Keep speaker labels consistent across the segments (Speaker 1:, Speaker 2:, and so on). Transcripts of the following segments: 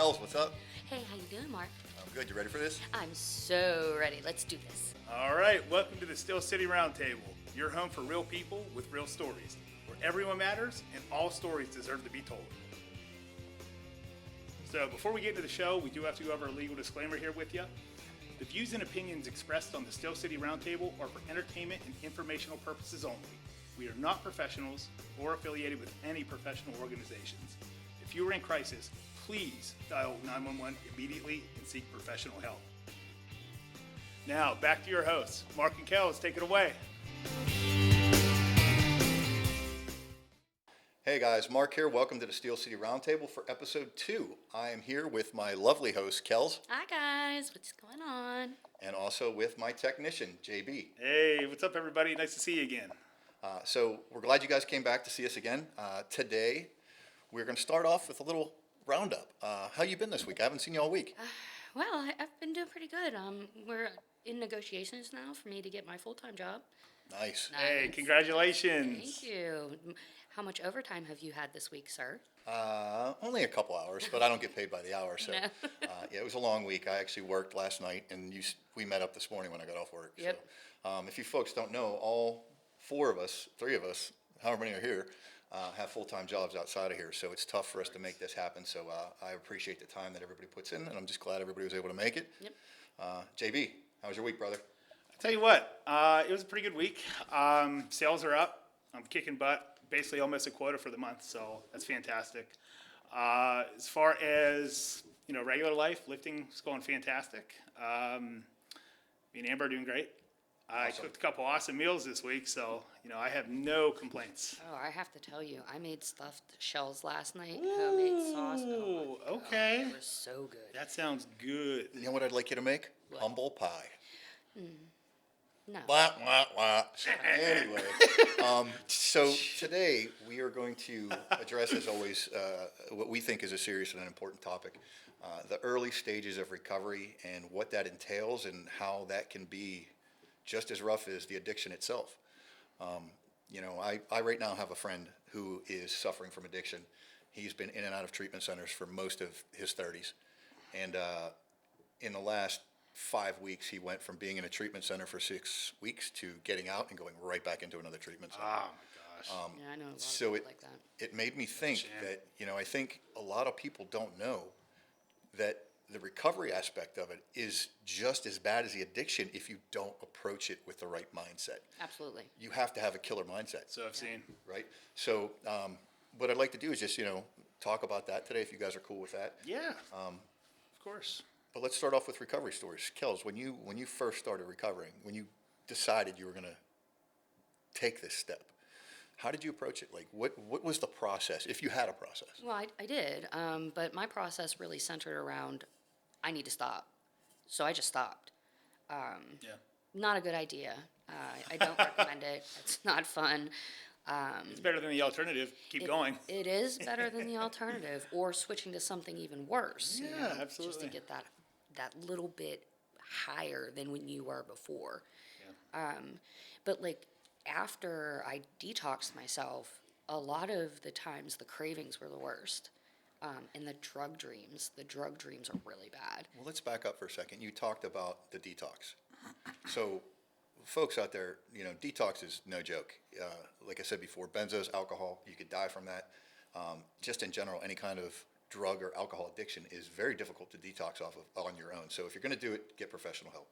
Speaker 1: Kels, what's up?
Speaker 2: Hey, how you doing, Mark?
Speaker 1: I'm good. You ready for this?
Speaker 2: I'm so ready. Let's do this.
Speaker 3: All right, welcome to the Steel City Roundtable, your home for real people with real stories, where everyone matters and all stories deserve to be told. So before we get into the show, we do have to go over a legal disclaimer here with you. The views and opinions expressed on the Steel City Roundtable are for entertainment and informational purposes only. We are not professionals or affiliated with any professional organizations. If you are in crisis, please dial 911 immediately and seek professional help. Now, back to your hosts. Mark and Kels, take it away.
Speaker 1: Hey guys, Mark here. Welcome to the Steel City Roundtable for episode 2. I am here with my lovely host, Kels,
Speaker 2: Hi, guys. What's going on?
Speaker 1: and also with my technician, JB.
Speaker 3: Hey, what's up, everybody? Nice to see you again.
Speaker 1: So we're glad you guys came back to see us again. Today, we're going to start off with a little roundup. How you been this week? I haven't seen you all week.
Speaker 2: Well, I've been doing pretty good. We're in negotiations now for me to get my full-time job.
Speaker 1: Nice.
Speaker 3: Hey,
Speaker 2: Nice.
Speaker 3: congratulations.
Speaker 2: Thank you. How much overtime have you had this week, sir?
Speaker 1: Only a couple hours, but I don't get paid by the hour. So,
Speaker 2: No.
Speaker 1: Yeah, it was a long week. I actually worked last night, and we met up this morning when I got off work.
Speaker 2: Yep.
Speaker 1: So, if you folks don't know, all three of us, however many are here, have full-time jobs outside of here. So it's tough for us to make this happen. So I appreciate the time that everybody puts in, and I'm just glad everybody was able to make it.
Speaker 2: Yep.
Speaker 1: JB, how was your week, brother?
Speaker 3: I'll tell you what, it was a pretty good week. Sales are up. I'm kicking butt. Basically almost a quota for the month, so that's fantastic. As far as, regular life, lifting is going fantastic. Me and Amber are doing great. I
Speaker 1: Awesome.
Speaker 3: cooked a couple awesome meals this week, so, I have no complaints.
Speaker 2: Oh, I have to tell you, I made stuffed shells last night. Homemade sauce. Oh, my
Speaker 3: Ooh, okay.
Speaker 2: God, it was so good.
Speaker 3: That sounds good.
Speaker 1: You know what I'd like you to make?
Speaker 2: What?
Speaker 1: Humble pie.
Speaker 2: No.
Speaker 1: Wah, wah, wah. Anyway, so today we are going to address, as always, what we think is a serious and an important topic, the early stages of recovery and what that entails and how that can be just as rough as the addiction itself. I right now have a friend who is suffering from addiction. He's been in and out of treatment centers for most of his 30s. And in the last 5 weeks, he went from being in a treatment center for 6 weeks to getting out and going right back into another treatment center.
Speaker 3: Oh, my gosh.
Speaker 2: Yeah, I know a lot of
Speaker 1: So
Speaker 2: people like that.
Speaker 1: it made me think
Speaker 3: shame.
Speaker 1: that, I think a lot of people don't know that the recovery aspect of it is just as bad as the addiction if you don't approach it with the right mindset.
Speaker 2: Absolutely.
Speaker 1: You have to have a killer mindset,
Speaker 3: So I've seen.
Speaker 1: right? So what I'd like to do is just, talk about that today if you guys are cool with that.
Speaker 3: Yeah, of course.
Speaker 1: But let's start off with recovery stories. Kels, when you first started recovering, when you decided you were going to take this step, how did you approach it? Like, what was the process, if you had a process?
Speaker 2: Well, I did, but my process really centered around I need to stop. So I just stopped.
Speaker 3: Yeah.
Speaker 2: Not a good idea. I don't recommend it. It's not fun.
Speaker 3: It's better than the alternative. Keep going.
Speaker 2: It is better than the alternative, or switching to something even worse.
Speaker 3: Yeah,
Speaker 2: Just
Speaker 3: absolutely.
Speaker 2: to get that little bit higher than when you were before. But like after I detoxed myself, a lot of the times the cravings were the worst. And the drug dreams are really bad.
Speaker 1: Well, let's back up for a second. You talked about the detox. So, folks out there, detox is no joke. Like I said before, benzos, alcohol, you could die from that. Just in general, any kind of drug or alcohol addiction is very difficult to detox off of on your own. So if you're going to do it, get professional help.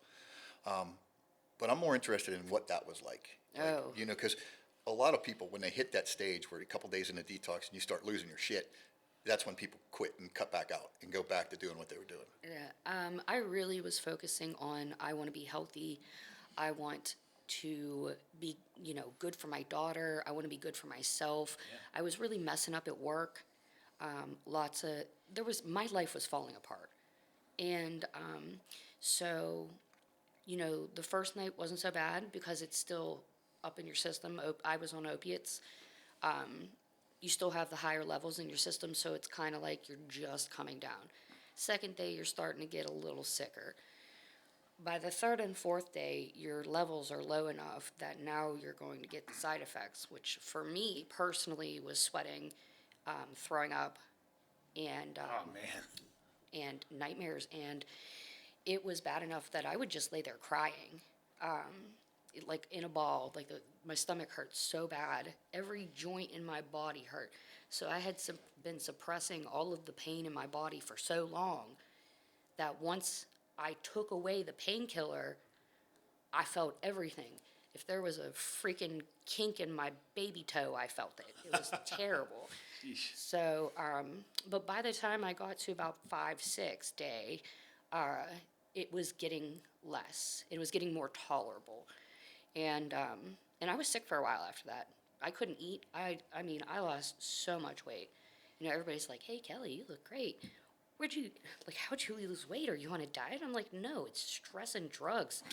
Speaker 1: But I'm more interested in what that was like.
Speaker 2: Oh.
Speaker 1: Because a lot of people, when they hit that stage where a couple days into detox and you start losing your shit, that's when people quit and cut back out and go back to doing what they were doing.
Speaker 2: Yeah, I really was focusing on I want to be healthy. I want to be, good for my daughter. I want to be good for myself. Yeah. I was really messing up at work. My life was falling apart. And so, the first night wasn't so bad because it's still up in your system. I was on opiates. You still have the higher levels in your system, so it's kind of like you're just coming down. Second day, you're starting to get a little sicker. By the third and fourth day, your levels are low enough that now you're going to get the side effects, which for me personally was sweating, throwing up, and
Speaker 3: Oh, man.
Speaker 2: and nightmares, and it was bad enough that I would just lay there crying, like in a ball. Like my stomach hurt so bad, every joint in my body hurt. So I had been suppressing all of the pain in my body for so long that once I took away the painkiller, I felt everything. If there was a freaking kink in my baby toe, I felt it. It was terrible. So, but by the time I got to about 5, 6 day, it was getting less. It was getting more tolerable, and I was sick for a while after that. I couldn't eat. I mean, I lost so much weight. You know, everybody's like, "Hey, Kelly, you look great. How'd you lose weight? Are you on a diet?" I'm like, "No, it's stress and drugs."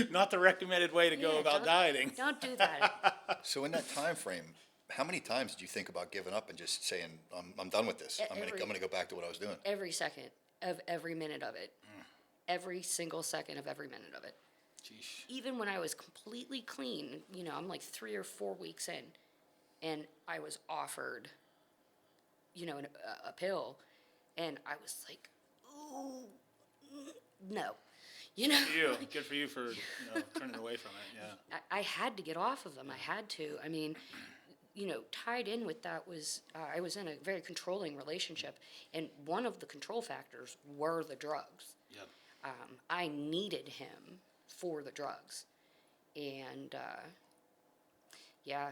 Speaker 3: Not the recommended way to go
Speaker 2: Yeah,
Speaker 3: about
Speaker 2: don't-
Speaker 3: dieting.
Speaker 2: Don't do that.
Speaker 1: So in that time frame, how many times did you think about giving up and just saying, I'm done with this. I'm
Speaker 2: Every-
Speaker 1: gonna go back to what I was doing.
Speaker 2: Every second of every minute of it. Every single second of every minute of it.
Speaker 3: Jeez.
Speaker 2: Even when I was completely clean, you know, I'm like 3 or 4 weeks in, and I was offered, you know, a pill, and I was like, ooh, no, you know.
Speaker 3: You, good for you for turning away from it. Yeah.
Speaker 2: I had to get off of them. I had to. I mean, you know, tied in with that was I was in a very controlling relationship, and one of the control factors were the drugs.
Speaker 3: Yep.
Speaker 2: I needed him for the drugs, and yeah,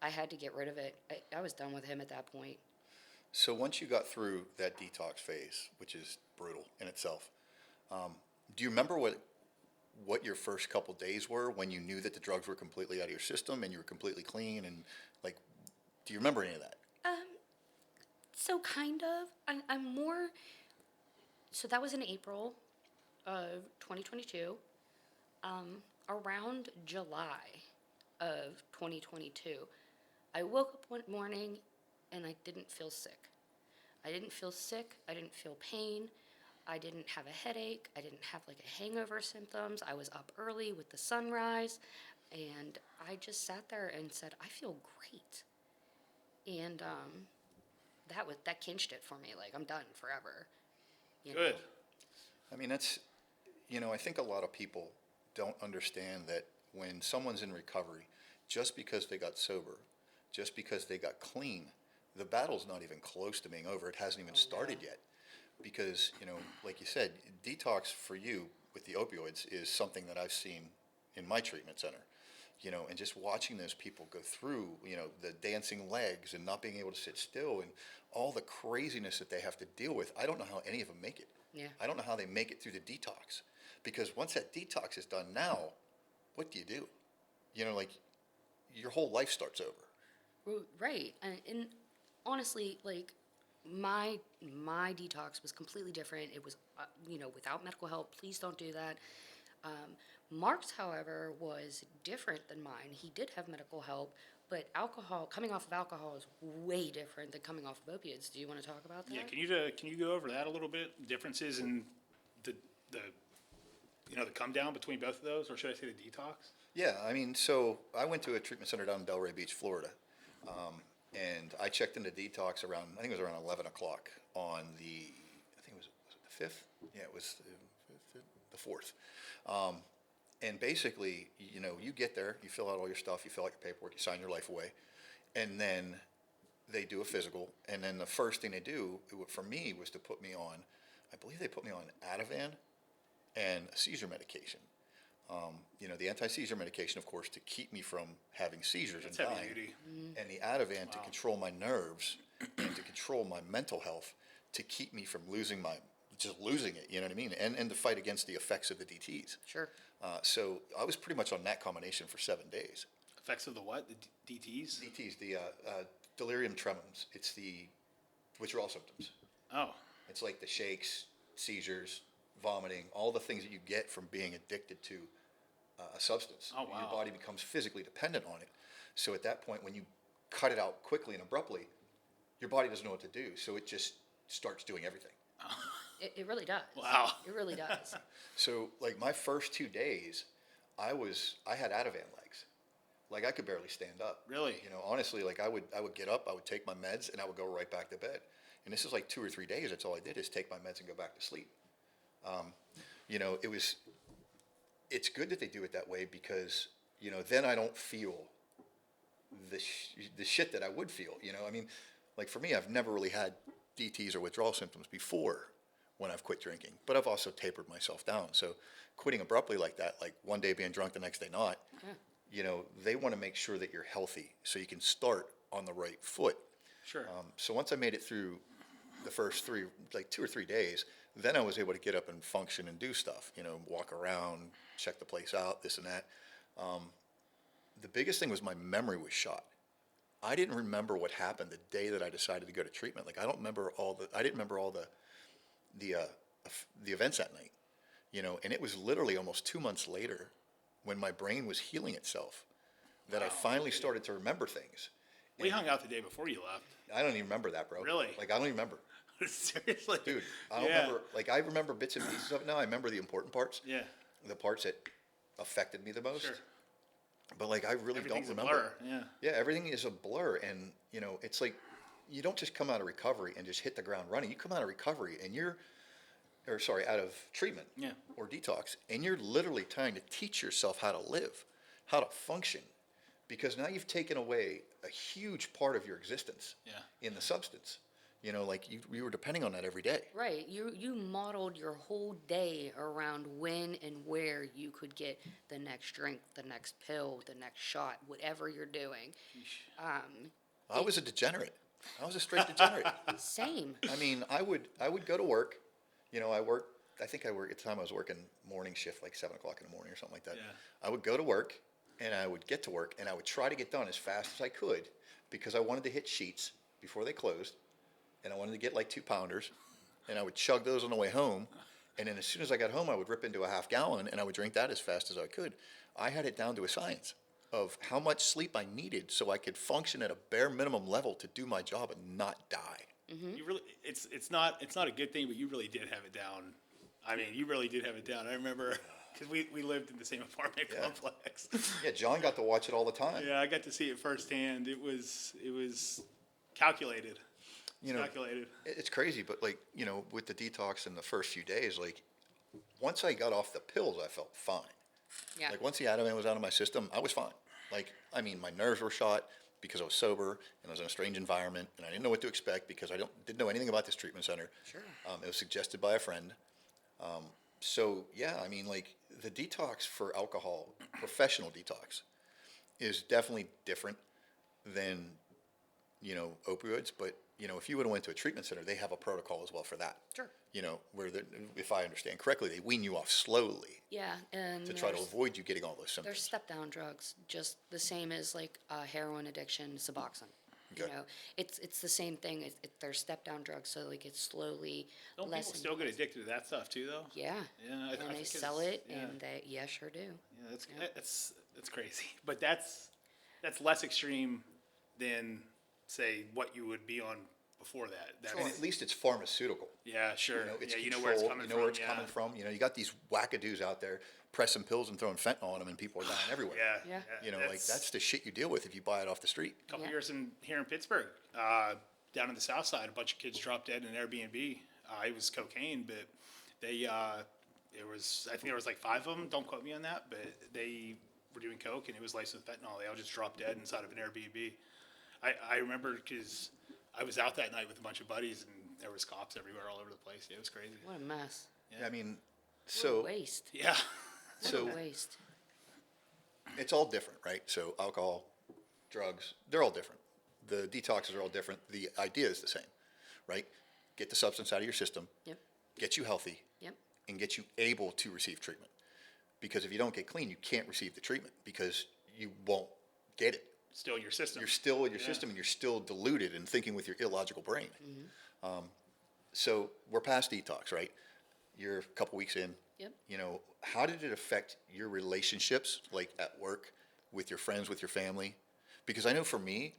Speaker 2: I had to get rid of it. I was done with him at that point.
Speaker 1: So once you got through that detox phase, which is brutal in itself, do you remember what your first couple days were when you knew that the drugs were completely out of your system and you were completely clean, and like, do you remember any of that?
Speaker 2: So kind of. I'm more. So that was in April of 2022. Around July of 2022, I woke up one morning and I didn't feel sick. I didn't feel sick. I didn't feel pain. I didn't have a headache. I didn't have like a hangover symptoms. I was up early with the sunrise, and I just sat there and said, I feel great. And that clinched it for me. Like, I'm done forever. You know?
Speaker 3: Good.
Speaker 1: I mean, that's, I think a lot of people don't understand that when someone's in recovery, just because they got sober, just because they got clean, the battle's not even close to being over. It hasn't even started yet. Because, like you said, detox for you with the opioids is something that I've seen in my treatment center. And just watching those people go through, the dancing legs and not being able to sit still and all the craziness that they have to deal with. I don't know how any of them make it.
Speaker 2: Yeah.
Speaker 1: I don't know how they make it through the detox. Because once that detox is done now, what do you do? Like, your whole life starts over.
Speaker 2: Right. And honestly, like, my detox was completely different. It was, without medical help. Please don't do that. Mark's, however, was different than mine. He did have medical help, but coming off of alcohol is way different than coming off of opiates. Do you want to talk about that?
Speaker 3: Yeah, can you go over that a little bit? Differences in the come down between both of those, or should I say the detox?
Speaker 1: Yeah, I mean, so I went to a treatment center down in Delray Beach, Florida. And I checked into detox around, I think it was around 11 o'clock on I think was it the 5th? Yeah, it was the 4th. And basically, you get there, you fill out all your stuff, you fill out your paperwork, you sign your life away, and then they do a physical. And then the first thing they do, for me, was to put me on, I believe they put me on Ativan and a seizure medication. The anti-seizure medication, of course, to keep me from having seizures
Speaker 3: That's
Speaker 1: and
Speaker 3: heavy
Speaker 1: dying.
Speaker 3: duty.
Speaker 1: And the Ativan to control my nerves and to control my mental health, to keep me from losing it, you know what I mean? And to fight against the effects of the DTs.
Speaker 2: Sure.
Speaker 1: So I was pretty much on that combination for 7 days.
Speaker 3: Effects of the what? The DTs?
Speaker 1: DTs, the delirium tremens. It's the withdrawal symptoms.
Speaker 3: Oh,
Speaker 1: It's like the shakes, seizures, vomiting, all the things that you get from being addicted to a substance.
Speaker 3: Oh, wow.
Speaker 1: Your body becomes physically dependent on it. So at that point, when you cut it out quickly and abruptly, your body doesn't know what to do. So it just starts doing everything.
Speaker 2: It really does.
Speaker 3: Wow.
Speaker 2: It really does.
Speaker 1: So like my first 2 days, I had Ativan legs. Like I could barely stand up.
Speaker 3: Really?
Speaker 1: Honestly, like I would get up, I would take my meds, and I would go right back to bed. And this is like 2 or 3 days. That's all I did is take my meds and go back to sleep. You know, it's good that they do it that way because, you know, then I don't feel the shit that I would feel, you know? I mean, like for me, I've never really had DTs or withdrawal symptoms before when I've quit drinking, but I've also tapered myself down. So quitting abruptly like that, like one day being drunk, the next day not, you know, they want to make sure that you're healthy so you can start on the right foot.
Speaker 3: Sure.
Speaker 1: So once I made it through the first 2 or 3 days, then I was able to get up and function and do stuff, you know, walk around, check the place out, this and that. The biggest thing was my memory was shot. I didn't remember what happened the day that I decided to go to treatment. Like I didn't remember all the events that night, you know, and it was literally almost 2 months later when my brain was healing itself that I finally started to remember things.
Speaker 3: We hung out the day before you left.
Speaker 1: I don't even remember that, bro.
Speaker 3: Really?
Speaker 1: Like I don't even remember.
Speaker 3: Seriously?
Speaker 1: Dude, I don't
Speaker 3: Yeah.
Speaker 1: remember. Like I remember bits and pieces of it now. I remember the important parts.
Speaker 3: Yeah.
Speaker 1: The parts that affected me the most.
Speaker 3: Sure.
Speaker 1: But like I really
Speaker 3: Everything's
Speaker 1: don't
Speaker 3: a
Speaker 1: remember.
Speaker 3: blur. Yeah.
Speaker 1: Yeah, everything is a blur, and you know, it's like you don't just come out of recovery and just hit the ground running. You come out of recovery and out of treatment
Speaker 3: Yeah.
Speaker 1: or detox, and you're literally trying to teach yourself how to live, how to function, because now you've taken away a huge part of your existence
Speaker 3: Yeah.
Speaker 1: in the substance. You know, like you were depending on that every day.
Speaker 2: Right. You modeled your whole day around when and where you could get the next drink, the next pill, the next shot, whatever you're doing.
Speaker 1: I was a degenerate. I was a straight degenerate.
Speaker 2: Same.
Speaker 1: I mean, I would go to work. You know, I think at the time I was working morning shift, like 7 o'clock in the morning or something like that.
Speaker 3: Yeah.
Speaker 1: I would go to work and I would get to work and I would try to get done as fast as I could because I wanted to hit sheets before they closed and I wanted to get like 2-pounders and I would chug those on the way home. And then as soon as I got home, I would rip into a half gallon and I would drink that as fast as I could. I had it down to a science of how much sleep I needed so I could function at a bare minimum level to do my job and not die.
Speaker 3: You really, it's not a good thing, but you really did have it down. I mean, you really did have it down. I remember because we lived in the same apartment complex.
Speaker 1: Yeah, John got to watch it all the time.
Speaker 3: Yeah, I got to see it firsthand. It was calculated.
Speaker 1: You know,
Speaker 3: Calculated.
Speaker 1: it's crazy, but like, you know, with the detox in the first few days, like once I got off the pills, I felt fine.
Speaker 2: Yeah.
Speaker 1: Like once the Ativan was out of my system, I was fine. Like, I mean, my nerves were shot because I was sober and I was in a strange environment and I didn't know what to expect because I didn't know anything about this treatment center.
Speaker 2: Sure.
Speaker 1: It was suggested by a friend. So yeah, I mean, like the detox for alcohol, professional detox, is definitely different than, you know, opioids. But you know, if you would have went to a treatment center, they have a protocol as well for that.
Speaker 2: Sure.
Speaker 1: You know, where if I understand correctly, they wean you off slowly
Speaker 2: Yeah, and
Speaker 1: to try to
Speaker 2: there's-
Speaker 1: avoid you getting all those
Speaker 2: They're
Speaker 1: symptoms.
Speaker 2: step-down drugs, just the same as like heroin addiction, Suboxone. You
Speaker 1: Okay.
Speaker 2: know, it's the same thing. They're step-down drugs, so like it's slowly
Speaker 3: Don't
Speaker 2: less.
Speaker 3: people still get addicted to that stuff too, though?
Speaker 2: Yeah.
Speaker 3: Yeah, I
Speaker 2: And
Speaker 3: think
Speaker 2: they
Speaker 3: it's-
Speaker 2: sell it,
Speaker 3: yeah.
Speaker 2: and yeah, sure do.
Speaker 3: Yeah, that's crazy. But that's less extreme than say what you would be on before that. That's,
Speaker 1: And at least it's pharmaceutical.
Speaker 3: yeah, sure.
Speaker 1: You know, it's
Speaker 3: yeah, you
Speaker 1: controlled.
Speaker 3: know where it's coming
Speaker 1: You know
Speaker 3: from.
Speaker 1: where it's
Speaker 3: yeah.
Speaker 1: coming from. You know, you got these wackadoos out there pressing pills and throwing fentanyl on them, and people are dying everywhere.
Speaker 3: Yeah,
Speaker 2: Yeah.
Speaker 1: You know, like that's the shit you deal with if you buy it off the street.
Speaker 3: a couple
Speaker 2: Yeah.
Speaker 3: years here in Pittsburgh, down in the South Side, a bunch of kids dropped dead in an Airbnb. It was cocaine, but they I think there was like 5 of them. Don't quote me on that, but they were doing coke and it was laced with fentanyl. They all just dropped dead inside of an Airbnb. I remember because I was out that night with a bunch of buddies and there was cops everywhere, all over the place. It was crazy.
Speaker 2: What a mess.
Speaker 1: I mean,
Speaker 2: What a
Speaker 1: so
Speaker 2: waste.
Speaker 3: Yeah.
Speaker 1: so
Speaker 2: What a waste.
Speaker 1: it's all different, right? So alcohol, drugs, they're all different. The detoxes are all different. The idea is the same, right? Get the substance out of your system,
Speaker 2: Yep.
Speaker 1: get you healthy,
Speaker 2: Yep.
Speaker 1: and get you able to receive treatment. Because if you don't get clean, you can't receive the treatment because you won't get it.
Speaker 3: Still in your system.
Speaker 1: You're still in your
Speaker 3: Yeah.
Speaker 1: system and you're still deluded and thinking with your illogical brain. So we're past detox, right? You're a couple weeks in.
Speaker 2: Yep.
Speaker 1: You know, how did it affect your relationships, like at work, with your friends, with your family? Because I know for me,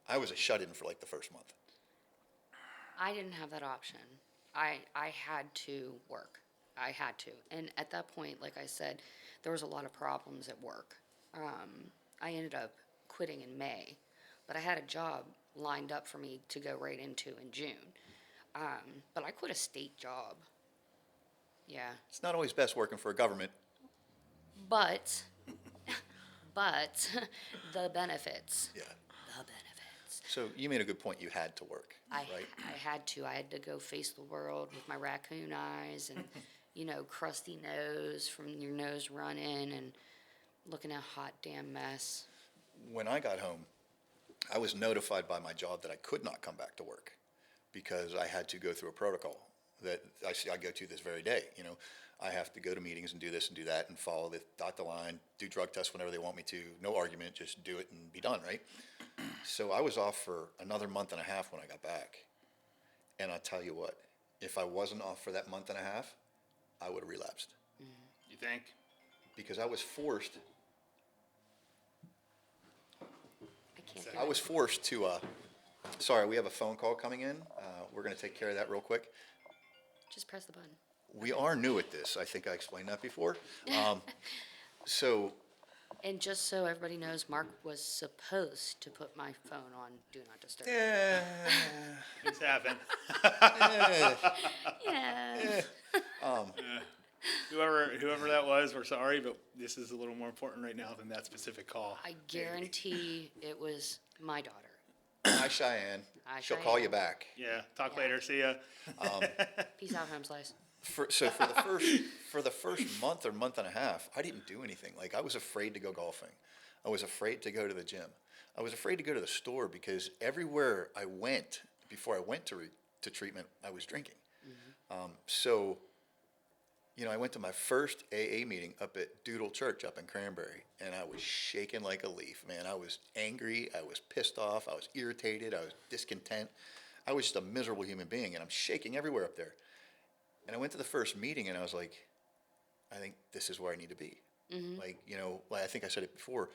Speaker 1: I was a shut-in for like the first month.
Speaker 2: I didn't have that option. I had to work. I had to. And at that point, like I said, there was a lot of problems at work. I ended up quitting in May, but I had a job lined up for me to go right into in June. But I quit a state job. Yeah.
Speaker 1: It's not always best working for a government.
Speaker 2: But, but the benefits.
Speaker 1: Yeah.
Speaker 2: The benefits.
Speaker 1: So you made a good point. You had to work, right?
Speaker 2: I had to. I had to go face the world with my raccoon eyes and, crusty nose from your nose running and looking a hot damn mess.
Speaker 1: When I got home, I was notified by my job that I could not come back to work because I had to go through a protocol that I go to this very day. I have to go to meetings and do this and do that and follow the dot the line, do drug tests whenever they want me to. No argument, just do it and be done, right? So I was off for another month and a half when I got back. And I'll tell you what, if I wasn't off for that month and a half, I would have relapsed.
Speaker 3: You think?
Speaker 1: Because I was forced
Speaker 2: I can't do
Speaker 1: I
Speaker 2: it.
Speaker 1: was forced to, sorry, we have a phone call coming in. We're going to take care of that real quick.
Speaker 2: Just press the button.
Speaker 1: We are new at this. I think I explained that before. So,
Speaker 2: And just so everybody knows, Mark was supposed to put my phone on Do Not Disturb.
Speaker 3: Things happen.
Speaker 2: Yeah.
Speaker 3: Whoever that was, we're sorry, but this is a little more important right now than that specific call.
Speaker 2: I guarantee it was my daughter.
Speaker 1: hi, Cheyenne.
Speaker 2: Hi,
Speaker 1: She'll call you
Speaker 2: Cheyenne.
Speaker 1: back.
Speaker 3: Yeah, talk
Speaker 2: Yeah.
Speaker 3: later. See ya.
Speaker 2: Peace out, home slice.
Speaker 1: For the first month or month and a half, I didn't do anything. Like, I was afraid to go golfing. I was afraid to go to the gym. I was afraid to go to the store because everywhere I went, before I went to treatment, I was drinking. So, I went to my first AA meeting up at Doodle Church up in Cranberry, and I was shaking like a leaf, man. I was angry. I was pissed off. I was irritated. I was discontent. I was just a miserable human being, and I'm shaking everywhere up there. And I went to the first meeting, and I was like, I think this is where I need to be. Like, I think I said it before,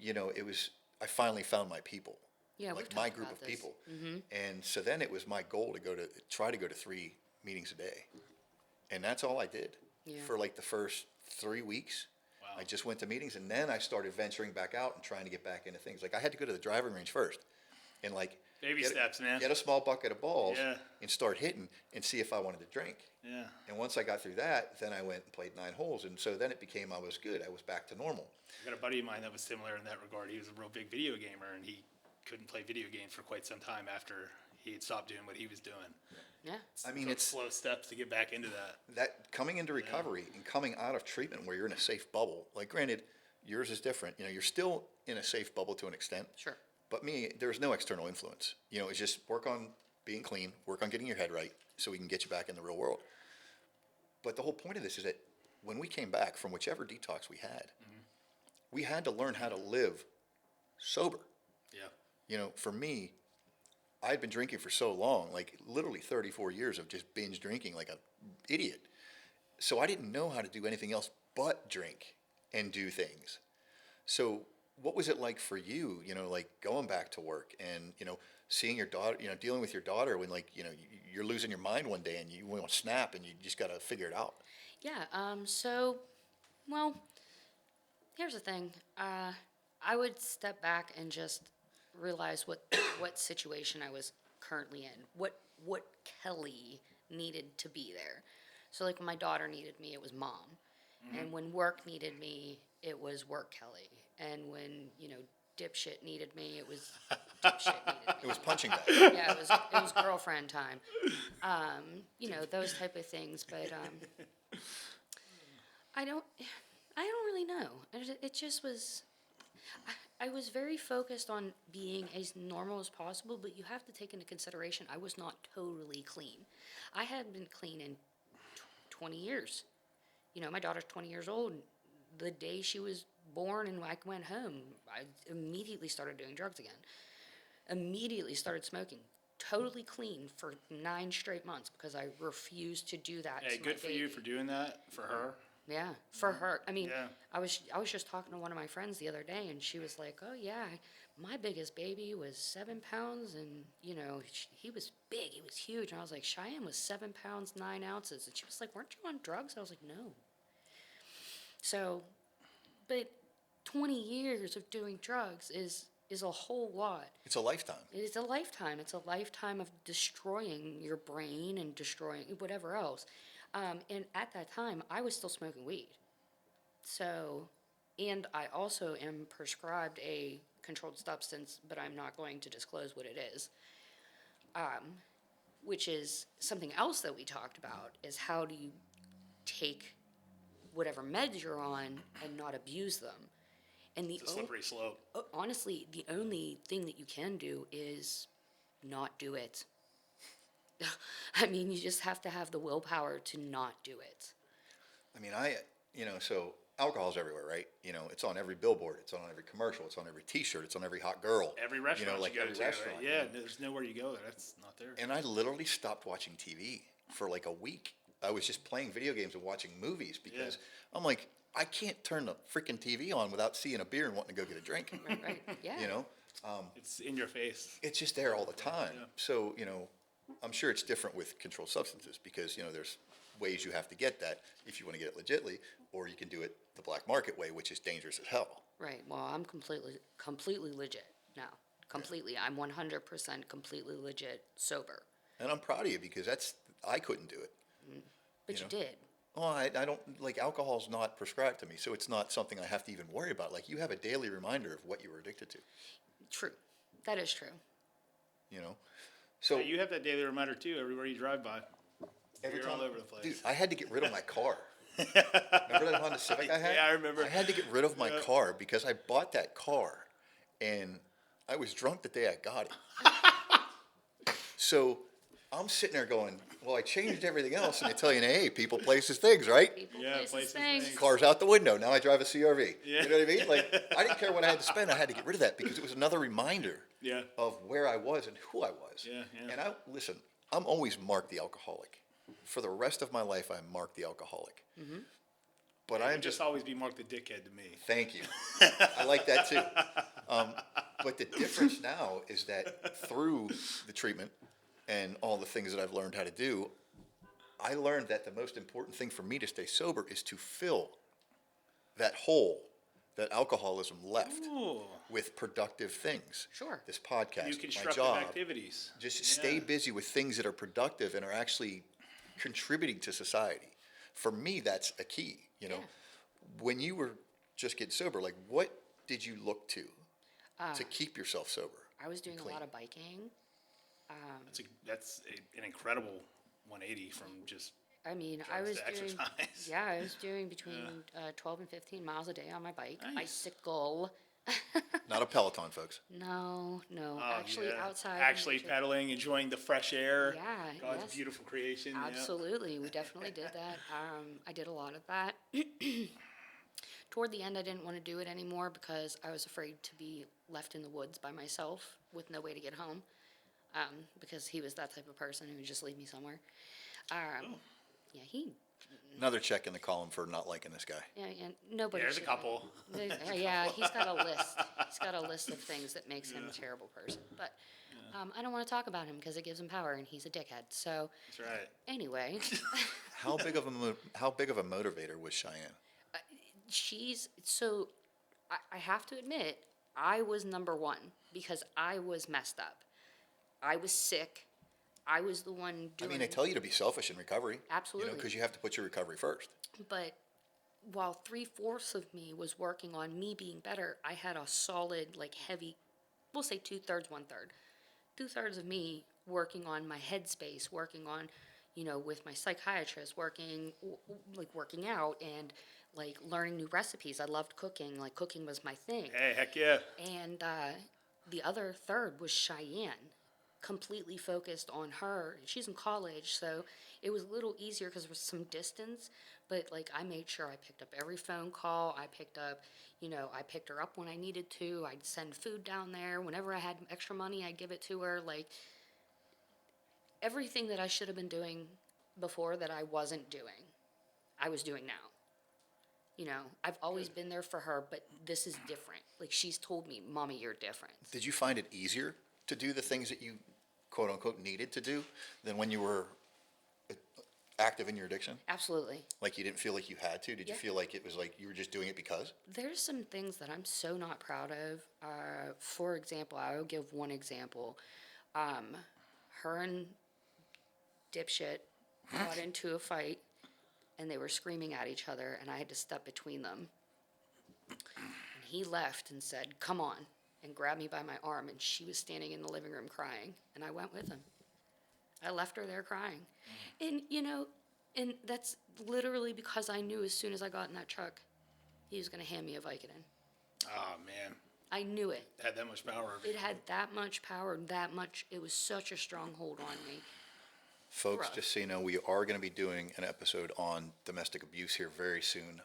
Speaker 1: I finally found my people.
Speaker 2: Yeah, we've
Speaker 1: like my
Speaker 2: talked
Speaker 1: group
Speaker 2: about
Speaker 1: of
Speaker 2: this.
Speaker 1: people. And so then it was my goal to try to go to 3 meetings a day. And that's all I did
Speaker 2: Yeah.
Speaker 1: for like the first 3 weeks.
Speaker 3: Wow.
Speaker 1: I just went to meetings, and then I started venturing back out and trying to get back into things. Like, I had to go to the driving range first and
Speaker 3: Baby steps, man.
Speaker 1: get a small bucket of balls
Speaker 3: Yeah.
Speaker 1: and start hitting and see if I wanted to drink.
Speaker 3: Yeah.
Speaker 1: And once I got through that, then I went and played 9 holes. And so then it became, I was good. I was back to normal.
Speaker 3: I got a buddy of mine that was similar in that regard. He was a real big video gamer, and he couldn't play video games for quite some time after he had stopped doing what he was doing.
Speaker 2: Yeah.
Speaker 1: I mean,
Speaker 3: Took
Speaker 1: it's
Speaker 3: slow steps to get back into that.
Speaker 1: that coming into recovery and coming out of treatment where you're in a safe bubble. Like, granted, yours is different. You're still in a safe bubble to an extent.
Speaker 2: Sure.
Speaker 1: But me, there's no external influence. It's just work on being clean, work on getting your head right so we can get you back in the real world. But the whole point of this is that when we came back from whichever detox we had to learn how to live sober.
Speaker 3: Yeah.
Speaker 1: For me, I'd been drinking for so long, like literally 34 years of just binge drinking like an idiot. So I didn't know how to do anything else but drink and do things. So what was it like for you, like going back to work and, seeing your daughter, dealing with your daughter when you're losing your mind one day and you want to snap and you just got to figure it out?
Speaker 2: Yeah. Well, here's the thing. I would step back and just realize what situation I was currently in. What Kelly needed to be there. So like when my daughter needed me, it was mom. And when work needed me, it was work Kelly. And when, dipshit needed me, it was dipshit needed me.
Speaker 1: It was punching bag.
Speaker 2: Yeah, it was girlfriend time. Those type of things. But I don't really know. It just was. I was very focused on being as normal as possible, but you have to take into consideration I was not totally clean. I hadn't been clean in 20 years. My daughter's 20 years old. The day she was born and I went home, I immediately started doing drugs again. Immediately started smoking. Totally clean for 9 straight months because I refused to do that.
Speaker 3: Hey,
Speaker 2: to
Speaker 3: good
Speaker 2: my
Speaker 3: for you
Speaker 2: baby.
Speaker 3: for doing that for her.
Speaker 2: Yeah, for her. I mean,
Speaker 3: Yeah.
Speaker 2: I was just talking to one of my friends the other day, and she was like, "Oh yeah, my biggest baby was 7 pounds, and he was big, he was huge." And I was like, "Cheyenne was 7 pounds 9 ounces," and she was like, "Weren't you on drugs?" I was like, "No." So, but 20 years of doing drugs is is a whole lot.
Speaker 1: It's a lifetime.
Speaker 2: It's a lifetime. It's a lifetime of destroying your brain and destroying whatever else. And at that time, I was still smoking weed. So, and I also am prescribed a controlled substance, but I'm not going to disclose what it is. Which is something else that we talked about, is how do you take whatever meds you're on and not abuse them. And the
Speaker 3: It's a slippery slope.
Speaker 2: honestly, the only thing that you can do is not do it. I mean, you just have to have the willpower to not do it.
Speaker 1: I mean, so alcohol's everywhere, right? It's on every billboard, it's on every commercial, it's on every T-shirt, it's on every hot girl.
Speaker 3: Every restaurant
Speaker 1: like
Speaker 3: you go
Speaker 1: every
Speaker 3: to,
Speaker 1: restaurant.
Speaker 3: right? Yeah, there's nowhere you go that's not there.
Speaker 1: And I literally stopped watching TV for like a week. I was just playing video games and watching movies because I'm like, I can't turn the freaking TV on without seeing a beer and wanting to go get a drink.
Speaker 2: Right? Yeah.
Speaker 3: It's in your face.
Speaker 1: It's just there all the time.
Speaker 3: Yeah.
Speaker 1: So, I'm sure it's different with controlled substances because, there's ways you have to get that if you want to get it legitly, or you can do it the black market way, which is dangerous as hell.
Speaker 2: Right. Well, I'm completely legit now. Completely. I'm 100% completely legit sober.
Speaker 1: And I'm proud of you because I couldn't do it.
Speaker 2: But you did.
Speaker 1: Oh, I don't, like, alcohol's not prescribed to me, so it's not something I have to even worry about. Like, you have a daily reminder of what you were addicted to,
Speaker 2: True. That is true.
Speaker 1: So
Speaker 3: Yeah, you have that daily reminder too, everywhere you drive by.
Speaker 1: every
Speaker 3: You're
Speaker 1: time,
Speaker 3: all over the place.
Speaker 1: dude, I had to get rid of my car. Remember that Honda Civic I had?
Speaker 3: Yeah, I remember.
Speaker 1: I had to get rid of my car because I bought that car, and I was drunk the day I got it. So I'm sitting there going, well, I changed everything else, and they tell you, hey, people, places, things, right?
Speaker 2: People,
Speaker 3: Yeah,
Speaker 2: places,
Speaker 3: places,
Speaker 2: things.
Speaker 3: things.
Speaker 1: Car's out the window. Now I drive a CRV.
Speaker 3: Yeah.
Speaker 1: You know what I mean? Like, I didn't care what I had to spend. I had to get rid of that because it was another reminder
Speaker 3: Yeah.
Speaker 1: of where I was and who I was.
Speaker 3: Yeah, yeah.
Speaker 1: And listen, I'm always Mark the alcoholic. For the rest of my life, I'm Mark the alcoholic.
Speaker 2: Mm-hmm.
Speaker 1: But
Speaker 3: I
Speaker 1: I'm
Speaker 3: would
Speaker 1: just,
Speaker 3: just always be Mark the dickhead to me.
Speaker 1: thank you. I like that too. But the difference now is that through the treatment and all the things that I've learned how to do, I learned that the most important thing for me to stay sober is to fill that hole that alcoholism left
Speaker 3: Ooh.
Speaker 1: with productive things.
Speaker 2: Sure.
Speaker 1: This
Speaker 3: New
Speaker 1: podcast, my
Speaker 3: constructive
Speaker 1: job.
Speaker 3: activities.
Speaker 1: Just stay
Speaker 3: Yeah.
Speaker 1: busy with things that are productive and are actually contributing to society. For me, that's a key.
Speaker 2: Yeah.
Speaker 1: When you were just getting sober, like what did you look to keep yourself sober?
Speaker 2: I was doing a
Speaker 1: clean?
Speaker 2: lot of biking.
Speaker 3: That's an incredible 180 from just
Speaker 2: I mean, I
Speaker 3: drugs
Speaker 2: was
Speaker 3: to
Speaker 2: doing,
Speaker 3: exercise.
Speaker 2: yeah, I was doing between 12 and 15 miles a day on my bike.
Speaker 3: Nice.
Speaker 2: Bicycle.
Speaker 1: Not a Peloton, folks.
Speaker 2: No,
Speaker 3: Oh,
Speaker 2: actually
Speaker 3: yeah.
Speaker 2: outside. in
Speaker 3: Actually
Speaker 2: nature.
Speaker 3: pedaling, enjoying the fresh air.
Speaker 2: Yeah,
Speaker 3: God's
Speaker 2: yes.
Speaker 3: beautiful creation. yeah.
Speaker 2: Absolutely, we definitely did that. I did a lot of that. Toward the end, I didn't want to do it anymore because I was afraid to be left in the woods by myself with no way to get home. Because he was that type of person who would just leave me somewhere. Yeah,
Speaker 1: Another check in the column for not liking this guy.
Speaker 2: yeah, nobody.
Speaker 3: There's a
Speaker 2: should
Speaker 3: couple.
Speaker 2: Yeah, he's got a list. He's got a list of things that makes him a terrible person. But I don't want to talk about him because it gives him power, and he's a dickhead. So
Speaker 3: That's right.
Speaker 2: anyway,
Speaker 1: How big of a motivator was Cheyenne?
Speaker 2: I have to admit, I was number one because I was messed up. I was sick. I was the one
Speaker 1: I
Speaker 2: doing.
Speaker 1: mean, they tell you to be selfish in recovery.
Speaker 2: Absolutely.
Speaker 1: Because you have to put your recovery first.
Speaker 2: But while 3/4 of me was working on me being better, I had a solid, like heavy, we'll say 2/3, 1/3. 2/3 of me working on my headspace, working on, with my psychiatrist, working out and like learning new recipes. I loved cooking. Like cooking was my thing.
Speaker 3: Hey, heck yeah.
Speaker 2: And the other third was Cheyenne, completely focused on her. She's in college, so it was a little easier because there was some distance. But like, I made sure I picked up every phone call. I picked her up when I needed to. I'd send food down there. Whenever I had extra money, I'd give it to her. Like, everything that I should have been doing before that I wasn't doing, I was doing now. I've always been there for her, but this is different. Like, she's told me, Mommy, you're different.
Speaker 1: Did you find it easier to do the things that you, quote unquote, needed to do than when you were active in your addiction?
Speaker 2: Absolutely.
Speaker 1: Like you didn't feel like you had to? Did you
Speaker 2: Yeah.
Speaker 1: feel like it was like you were just doing it because?
Speaker 2: There's some things that I'm so not proud of. For example, I will give one example. Her and dipshit got into a fight, and they were screaming at each other, and I had to step between them. And he left and said, "Come on," and grabbed me by my arm, and she was standing in the living room crying, and I went with him. I left her there crying. And, and that's literally because I knew as soon as I got in that truck, he was going to hand me a Vicodin.
Speaker 3: Oh, man.
Speaker 2: I knew it.
Speaker 3: Had that much power.
Speaker 2: It had that much power, it was such a stronghold on me.
Speaker 1: Folks,
Speaker 2: Bruh.
Speaker 1: just so you know, we are going to be doing an episode on domestic abuse here very soon.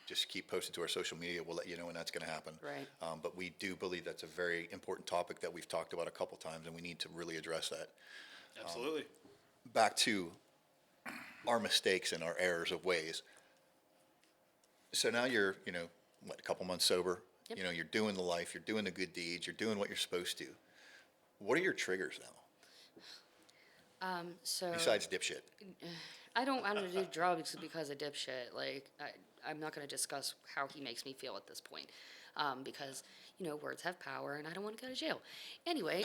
Speaker 1: Just keep posted to our social media. We'll let you know when that's going to happen.
Speaker 2: Right.
Speaker 1: But we do believe that's a very important topic that we've talked about a couple times, and we need to really address that.
Speaker 3: Absolutely.
Speaker 1: Back to our mistakes and our errors of ways. So now you're, a couple months sober.
Speaker 2: Yep.
Speaker 1: You're doing the life, you're doing the good deeds, you're doing what you're supposed to. What are your triggers now,
Speaker 2: So
Speaker 1: besides dipshit?
Speaker 2: I don't want to do drugs because of dipshit. Like, I'm not going to discuss how he makes me feel at this point, because words have power, and I don't want to go to jail. Anyway,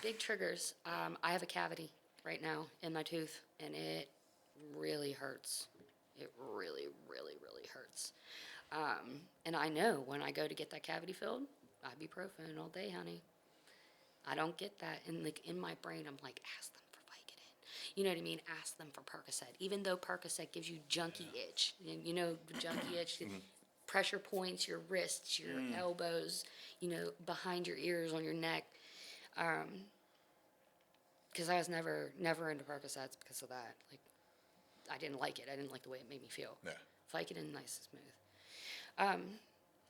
Speaker 2: big triggers. I have a cavity right now in my tooth, and it really hurts. It really, really, really hurts. And I know when I go to get that cavity filled, ibuprofen all day, honey. I don't get that. And like in my brain, I'm like, ask them for Vicodin. You know what I mean? Ask them for Percocet. Even though Percocet gives you junkie itch. The junkie itch, pressure points, your wrists, your elbows, behind your ears, on your neck. Because I was never into Percocets because of that. Like, I didn't like it. I didn't like the way it made me feel.
Speaker 1: Yeah.
Speaker 2: Vicodin, nice and smooth.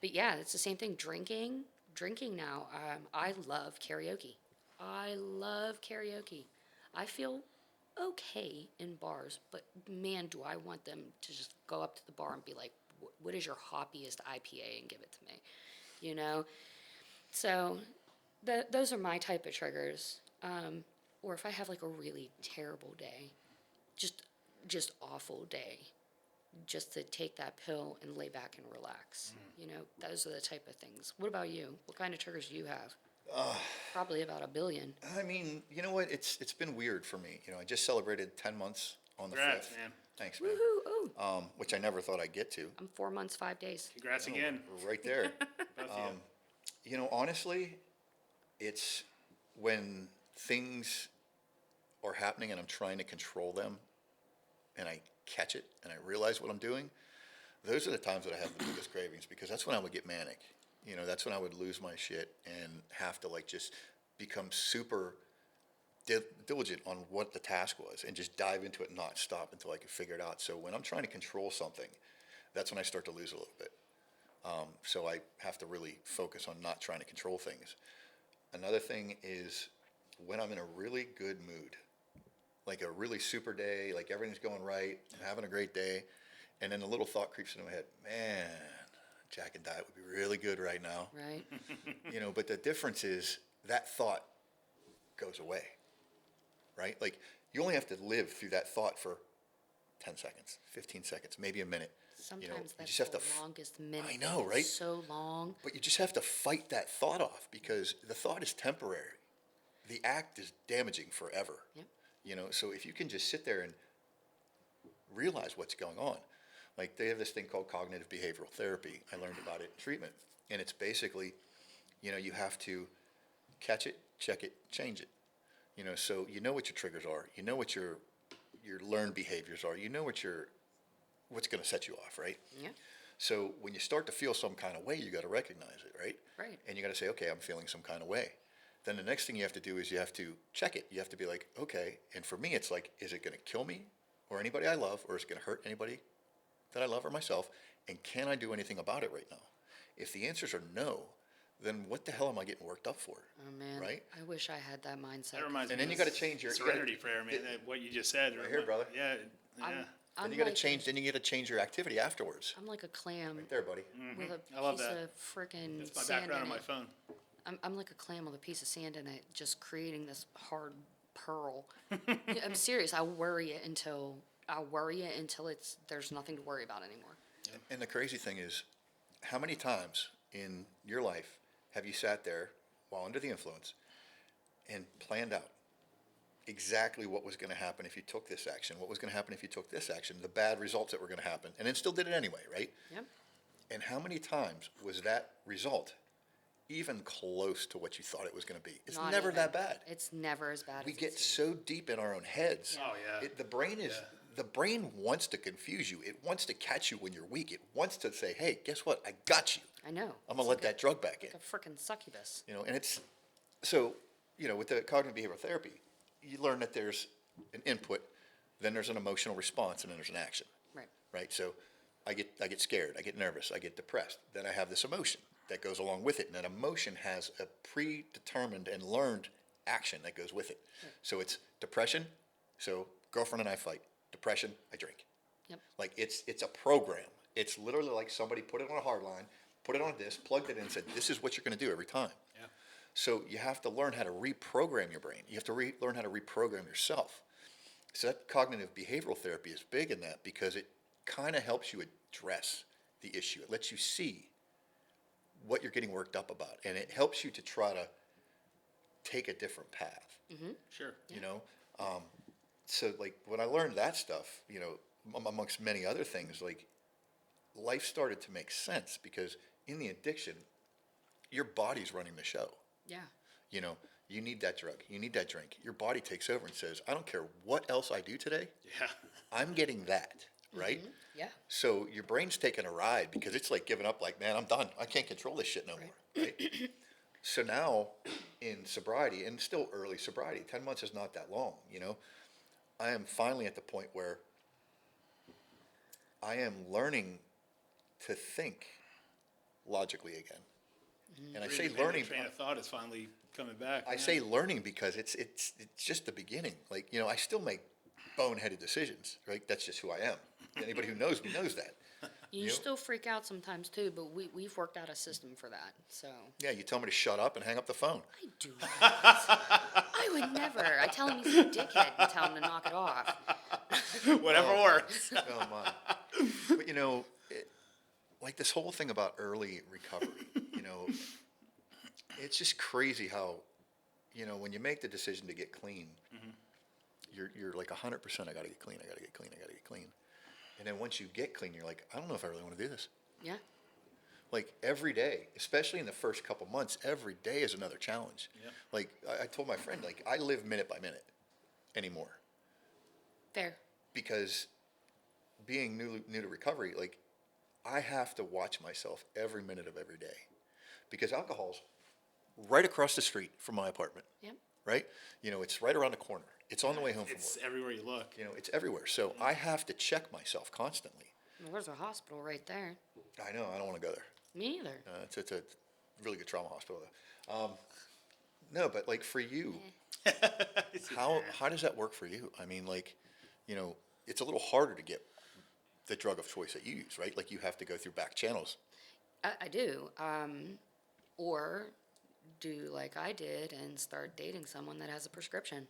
Speaker 2: But yeah, it's the same thing. Drinking now. I love karaoke. I I feel okay in bars, but man, do I want them to just go up to the bar and be like, what is your hoppiest IPA, and give it to me, So those are my type of triggers. Or if I have like a really terrible day, just awful day, just to take that pill and lay back and relax. Those are the type of things. What about you? What kind of triggers do you have? Probably about 1 billion.
Speaker 1: I mean, you know what? It's been weird for me. I just celebrated 10 months on the
Speaker 3: Congrats,
Speaker 1: 5th.
Speaker 3: man.
Speaker 1: Thanks, man.
Speaker 2: Woohoo! Oh,
Speaker 1: Which I never thought I'd get to.
Speaker 2: I'm 4 months, 5 days.
Speaker 3: Congrats again.
Speaker 1: We're right there.
Speaker 3: Both of you.
Speaker 1: Honestly, it's when things are happening and I'm trying to control them and I catch it and I realize what I'm doing, those are the times that I have the biggest cravings, because that's when I would get manic. That's when I would lose my shit and have to just become super diligent on what the task was and just dive into it and not stop until I could figure it out. So when I'm trying to control something, that's when I start to lose a little bit. So I have to really focus on not trying to control things. Another thing is when I'm in a really good mood, like a really super day, like everything's going right, I'm having a great day, and then a little thought creeps into my head, man, Jack and Diet would be really good right now.
Speaker 2: Right?
Speaker 1: But the difference is that thought goes away, right? Like you only have to live through that thought for 10 seconds, 15 seconds, maybe a minute.
Speaker 2: Sometimes that's
Speaker 1: just have
Speaker 2: the
Speaker 1: to
Speaker 2: longest minute.
Speaker 1: I know, right?
Speaker 2: So long.
Speaker 1: But you just have to fight that thought off, because the thought is temporary. The act is damaging forever.
Speaker 2: Yep.
Speaker 1: So if you can just sit there and realize what's going on. Like they have this thing called cognitive behavioral therapy. I learned about it in treatment. And it's basically, you have to catch it, check it, change it. So you know what your triggers are. You know what your learned behaviors are. You know what's going to set you off, right?
Speaker 2: Yeah.
Speaker 1: So when you start to feel some kind of way, you got to recognize it, right?
Speaker 2: Right.
Speaker 1: And you got to say, okay, I'm feeling some kind of way. Then the next thing you have to do is you have to check it. You have to be like, okay. And for me, it's like, is it going to kill me or anybody I love, or is it going to hurt anybody that I love or myself? And can I do anything about it right now? If the answers are no, then what the hell am I getting worked up for?
Speaker 2: Oh man.
Speaker 1: Right?
Speaker 2: I wish I had that mindset.
Speaker 3: That reminds
Speaker 1: And
Speaker 3: me
Speaker 1: then
Speaker 3: of
Speaker 1: you got to change your
Speaker 3: Serenity Prayer, man. What you just said.
Speaker 1: Right here, brother.
Speaker 3: Yeah. Yeah.
Speaker 2: I'm
Speaker 1: Then you got to
Speaker 2: like
Speaker 1: change. Then you got to change your activity afterwards.
Speaker 2: I'm like a clam
Speaker 1: Right there, buddy.
Speaker 2: with a
Speaker 3: I love
Speaker 2: piece
Speaker 3: that.
Speaker 2: of freaking
Speaker 3: That's my
Speaker 2: sand
Speaker 3: background
Speaker 2: in
Speaker 3: on my
Speaker 2: it.
Speaker 3: phone.
Speaker 2: I'm like a clam with a piece of sand in it, just creating this hard pearl. Yeah, I'm serious. I worry it until there's nothing to worry about anymore.
Speaker 1: And the crazy thing is, how many times in your life have you sat there while under the influence and planned out exactly what was going to happen if you took this action, what was going to happen if you took this action, the bad results that were going to happen, and then still did it anyway, right?
Speaker 2: Yep.
Speaker 1: And how many times was that result even close to what you thought it was going to be? It's
Speaker 2: Not
Speaker 1: never
Speaker 2: even.
Speaker 1: that bad.
Speaker 2: It's never as bad
Speaker 1: We
Speaker 2: as
Speaker 1: get
Speaker 2: it seems.
Speaker 1: so deep in our own heads.
Speaker 3: Oh, yeah.
Speaker 1: The brain wants to confuse you. It wants to catch you when you're weak. It wants to say, hey, guess what? I got you.
Speaker 2: I know.
Speaker 1: I'm going to let that drug back in.
Speaker 2: Like a freaking succubus.
Speaker 1: And it's, so, with the cognitive behavioral therapy, you learn that there's an input, then there's an emotional response, and then there's an action,
Speaker 2: Right.
Speaker 1: right? So I get scared, I get nervous, I get depressed. Then I have this emotion that goes along with it, and that emotion has a predetermined and learned action that goes with it. So it's depression, so girlfriend and I fight. Depression, I drink.
Speaker 2: Yep.
Speaker 1: Like it's a program. It's literally like somebody put it on a hard line, put it on a disc, plugged it in, and said, this is what you're going to do every time.
Speaker 3: Yeah.
Speaker 1: So you have to learn how to reprogram your brain. You have to learn how to reprogram yourself. So that cognitive behavioral therapy is big in that because it kind of helps you address the issue. It lets you see what you're getting worked up about, and it helps you to try to take a different path.
Speaker 3: Sure.
Speaker 1: So like when I learned that stuff, amongst many other things, like life started to make sense because in the addiction, your body's running the show.
Speaker 2: Yeah.
Speaker 1: You need that drug, you need that drink. Your body takes over and says, I don't care what else I do today,
Speaker 3: Yeah.
Speaker 1: I'm getting that, right?
Speaker 2: Yeah.
Speaker 1: So your brain's taking a ride because it's like giving up, like, man, I'm done. I can't control this shit no more, right? So now in sobriety, and still early sobriety, 10 months is not that long, I am finally at the point where I am learning to think logically again. And I say learning,
Speaker 3: Train of thought is finally coming back.
Speaker 1: I say learning because it's just the beginning. Like, I still make boneheaded decisions, right? That's just who I am. Anybody who knows me knows that.
Speaker 2: You
Speaker 1: You-
Speaker 2: still freak out sometimes too, but we've worked out a system for that. So
Speaker 1: Yeah, you tell me to shut up and hang up the phone.
Speaker 2: I do that. I would never. I tell him he's a dickhead and tell him to knock it off.
Speaker 3: Whatever works.
Speaker 1: Oh my! But like this whole thing about early recovery, it's just crazy how, when you make the decision to get clean, you're like 100%. I got to get clean. I got to get clean. I got to get clean. And then once you get clean, you're like, I don't know if I really want to do this.
Speaker 2: Yeah.
Speaker 1: Like every day, especially in the first couple months, every day is another challenge.
Speaker 3: Yeah.
Speaker 1: Like I told my friend, like I live minute by minute anymore.
Speaker 2: Fair.
Speaker 1: Because being new to recovery, like I have to watch myself every minute of every day, because alcohol's right across the street from my apartment,
Speaker 2: Yep.
Speaker 1: right? It's right around the corner. It's on the way home from
Speaker 3: It's
Speaker 1: work.
Speaker 3: everywhere you look.
Speaker 1: It's everywhere. So I have to check myself constantly.
Speaker 2: Well, there's a hospital right there.
Speaker 1: I know, I don't want to go there.
Speaker 2: Me either.
Speaker 1: It's a really good trauma hospital though. No, but like for you, how does that work for you? I mean, like, it's a little harder to get the drug of choice that you use, right? Like you have to go through back channels.
Speaker 2: I do. Or do like I did and start dating someone that has a prescription.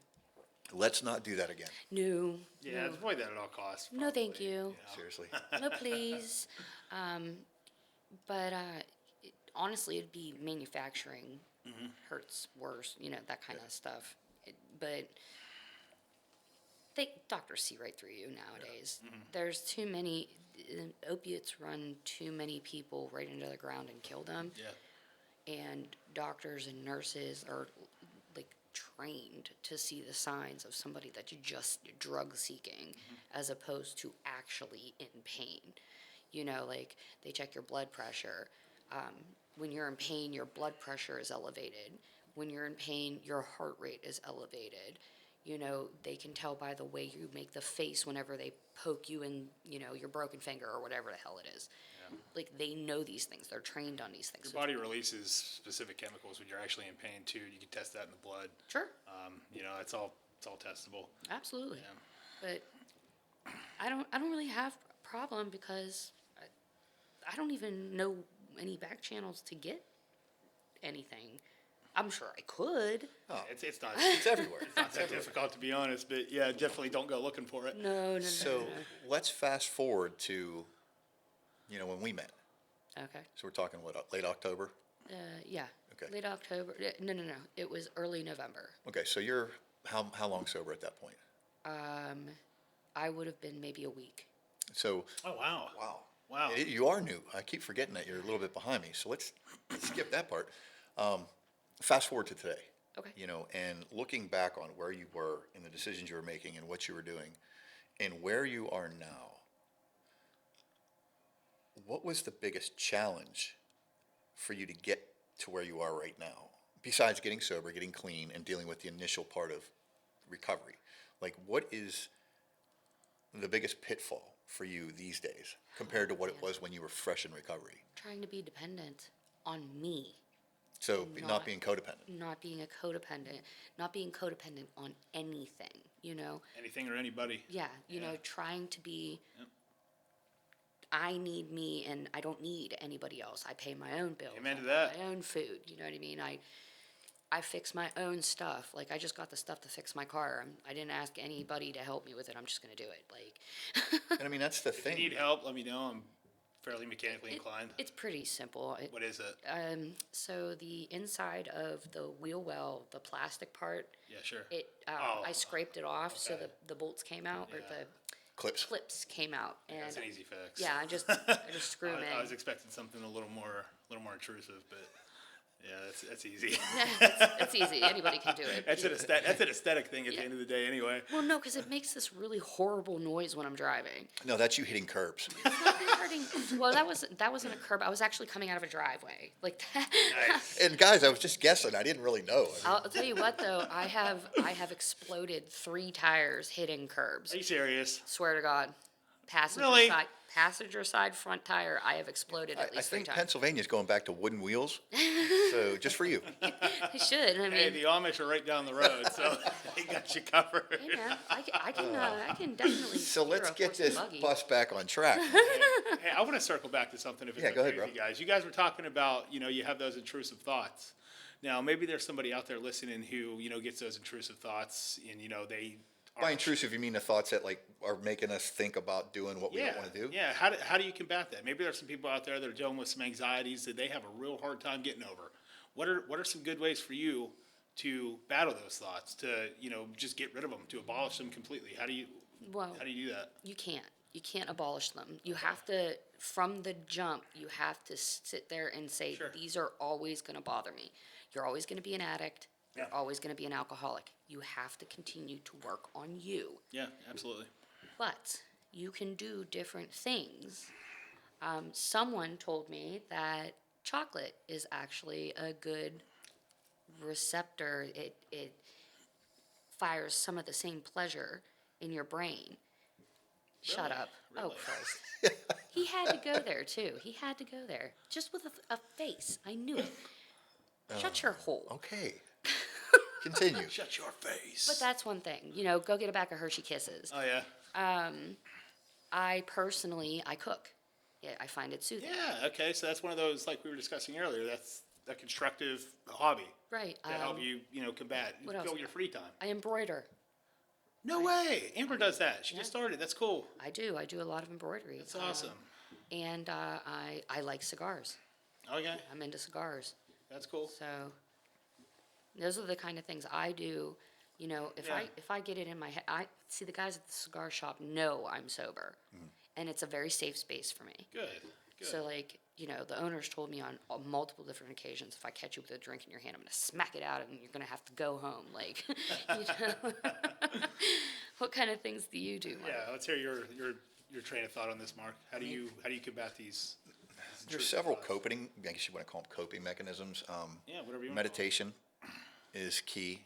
Speaker 1: Let's not do that again.
Speaker 2: No.
Speaker 3: Yeah,
Speaker 2: No,
Speaker 3: avoid that at all costs.
Speaker 2: no thank
Speaker 3: probably.
Speaker 2: you.
Speaker 1: Seriously.
Speaker 2: No, please. But honestly, it'd be manufacturing hurts worse, that kind of stuff. But doctors see right through you nowadays. There's too many opiates run too many people right into the ground and kill them.
Speaker 3: Yeah.
Speaker 2: And doctors and nurses are like trained to see the signs of somebody that's just drug seeking as opposed to actually in pain. Like they check your blood pressure. When you're in pain, your blood pressure is elevated. When you're in pain, your heart rate is elevated. They can tell by the way you make the face whenever they poke you in, your broken finger or whatever the hell it is.
Speaker 3: Yeah.
Speaker 2: Like they know these things. They're trained on these things.
Speaker 3: Your body releases specific chemicals when you're actually in pain too. You can test that in the blood.
Speaker 2: Sure,
Speaker 3: It's all testable.
Speaker 2: absolutely.
Speaker 3: Yeah.
Speaker 2: But I don't really have a problem because I don't even know any back channels to get anything. I'm sure I could.
Speaker 3: It's not,
Speaker 1: It's everywhere.
Speaker 3: not that difficult, to be honest, but yeah, definitely don't go looking for it.
Speaker 2: No.
Speaker 1: So let's fast forward to, when we met.
Speaker 2: Okay.
Speaker 1: So we're talking what, late October?
Speaker 2: Yeah.
Speaker 1: Okay.
Speaker 2: Late October. No. It was early November.
Speaker 1: Okay, so you're how long sober at that point?
Speaker 2: I would have been maybe a week.
Speaker 1: So
Speaker 3: Oh, wow.
Speaker 1: wow,
Speaker 3: Wow.
Speaker 1: you are new. I keep forgetting that you're a little bit behind me. So let's skip that part. Fast forward to today.
Speaker 2: Okay.
Speaker 1: And looking back on where you were and the decisions you were making and what you were doing, and where you are now. What was the biggest challenge for you to get to where you are right now? Besides getting sober, getting clean, and dealing with the initial part of recovery, like what is the biggest pitfall for you these days compared to what it was when you were fresh in recovery?
Speaker 2: Trying to be dependent on me.
Speaker 1: So not
Speaker 2: Not-
Speaker 1: being codependent.
Speaker 2: Not being not being codependent on anything,
Speaker 3: Anything or anybody.
Speaker 2: Yeah,
Speaker 3: Yeah.
Speaker 2: trying to be,
Speaker 3: Yep.
Speaker 2: I need me and I don't need anybody else. I pay my own bills.
Speaker 3: Amen to
Speaker 2: I buy
Speaker 3: that.
Speaker 2: My own food, you know what I mean? I fix my own stuff. Like, I just got the stuff to fix my car. I didn't ask anybody to help me with it. I'm just going to do it. Like,
Speaker 1: And I mean, that's the
Speaker 3: If you
Speaker 1: thing.
Speaker 3: need help, let me know. I'm fairly mechanically inclined.
Speaker 2: it's pretty simple.
Speaker 3: What is it?
Speaker 2: So the inside of the wheel well, the plastic part,
Speaker 3: Yeah, sure.
Speaker 2: I scraped it off so
Speaker 3: okay.
Speaker 2: the bolts came out, or
Speaker 3: Yeah.
Speaker 2: the
Speaker 1: Clips.
Speaker 2: clips came out. And
Speaker 3: That's an easy fix.
Speaker 2: yeah, I just screw them in.
Speaker 3: I was expecting something a little more intrusive, but yeah, that's easy.
Speaker 2: It's easy. Anybody can do it.
Speaker 3: That's an aesthetic thing at the end of the day, anyway.
Speaker 2: Well, no, because it makes this really horrible noise when I'm driving.
Speaker 1: No, that's you hitting curbs.
Speaker 2: Well, that wasn't a curb. I was actually coming out of a driveway like that.
Speaker 3: Nice.
Speaker 1: And guys, I was just guessing. I didn't really know. I mean,
Speaker 2: I'll tell you what, though, I have exploded 3 tires hitting curbs.
Speaker 3: Are you serious?
Speaker 2: Swear to God,
Speaker 3: Really?
Speaker 2: passenger side front tire. I have exploded at
Speaker 1: I
Speaker 2: least 3
Speaker 1: think
Speaker 2: times.
Speaker 1: Pennsylvania's going back to wooden wheels. So just for you.
Speaker 2: I should. I
Speaker 3: Hey,
Speaker 2: mean,
Speaker 3: the Amish are right down the road, so they got you covered.
Speaker 2: hey man, I can definitely.
Speaker 1: So let's
Speaker 2: steer a
Speaker 1: get
Speaker 2: horse and
Speaker 1: this
Speaker 2: buggy.
Speaker 1: bus back on track.
Speaker 3: Hey, I want to circle back to something if it's
Speaker 1: Yeah, go
Speaker 3: okay
Speaker 1: ahead,
Speaker 3: with you guys. You guys were talking about, you have those intrusive thoughts. Now, maybe there's somebody out there listening who, gets those intrusive thoughts and, they
Speaker 1: By intrusive, you mean the thoughts that are making us think about doing what we don't want to do?
Speaker 3: Yeah, how do you combat that? Maybe there's some people out there that are dealing with some anxieties that they have a real hard time getting over. What are some good ways for you to battle those thoughts, to, just get rid of them, to abolish them completely? How do you
Speaker 2: Well,
Speaker 3: do that?
Speaker 2: you can't abolish them. You have to, from the jump, you have to sit there and say,
Speaker 3: Sure.
Speaker 2: these are always going to bother me. You're always going to be an addict. You're
Speaker 3: Yeah.
Speaker 2: always going to be an alcoholic. You have to continue to work on you.
Speaker 3: Yeah, absolutely.
Speaker 2: But you can do different things. Someone told me that chocolate is actually a good receptor. It fires some of the same pleasure in your brain. Shut
Speaker 3: Really?
Speaker 2: up. Oh,
Speaker 3: Really?
Speaker 2: Christ. He had to go there, too. He had to go there. Just with a face. I knew it. Shut your hole.
Speaker 1: Okay. Continue.
Speaker 3: Shut your face.
Speaker 2: But that's one thing. Go get a bag of Hershey Kisses.
Speaker 3: Oh, yeah.
Speaker 2: I personally cook. Yeah, I find it soothing.
Speaker 3: Yeah, okay, so that's one of those, like we were discussing earlier, that's a constructive hobby
Speaker 2: Right.
Speaker 3: to help you, combat,
Speaker 2: what else?
Speaker 3: fill your free time.
Speaker 2: I embroider.
Speaker 3: No way! Amber does that. She just started. That's cool.
Speaker 2: I do a lot of embroidery.
Speaker 3: That's awesome.
Speaker 2: And I like cigars.
Speaker 3: Okay,
Speaker 2: I'm into cigars.
Speaker 3: that's cool.
Speaker 2: So those are the kind of things I do. If
Speaker 3: Yeah.
Speaker 2: if I get it in my head, I see the guys at the cigar shop know I'm sober, and it's a very safe space for me.
Speaker 3: Good, good.
Speaker 2: So the owners told me on multiple different occasions, if I catch you with a drink in your hand, I'm gonna smack it out and you're gonna have to go home. Like, what kind of things do you do, Mark?
Speaker 3: Yeah, let's hear your train of thought on this, Mark. How do you combat these?
Speaker 1: There's several coping, I guess you want to call them coping mechanisms.
Speaker 3: Yeah, whatever you want.
Speaker 1: Meditation is key.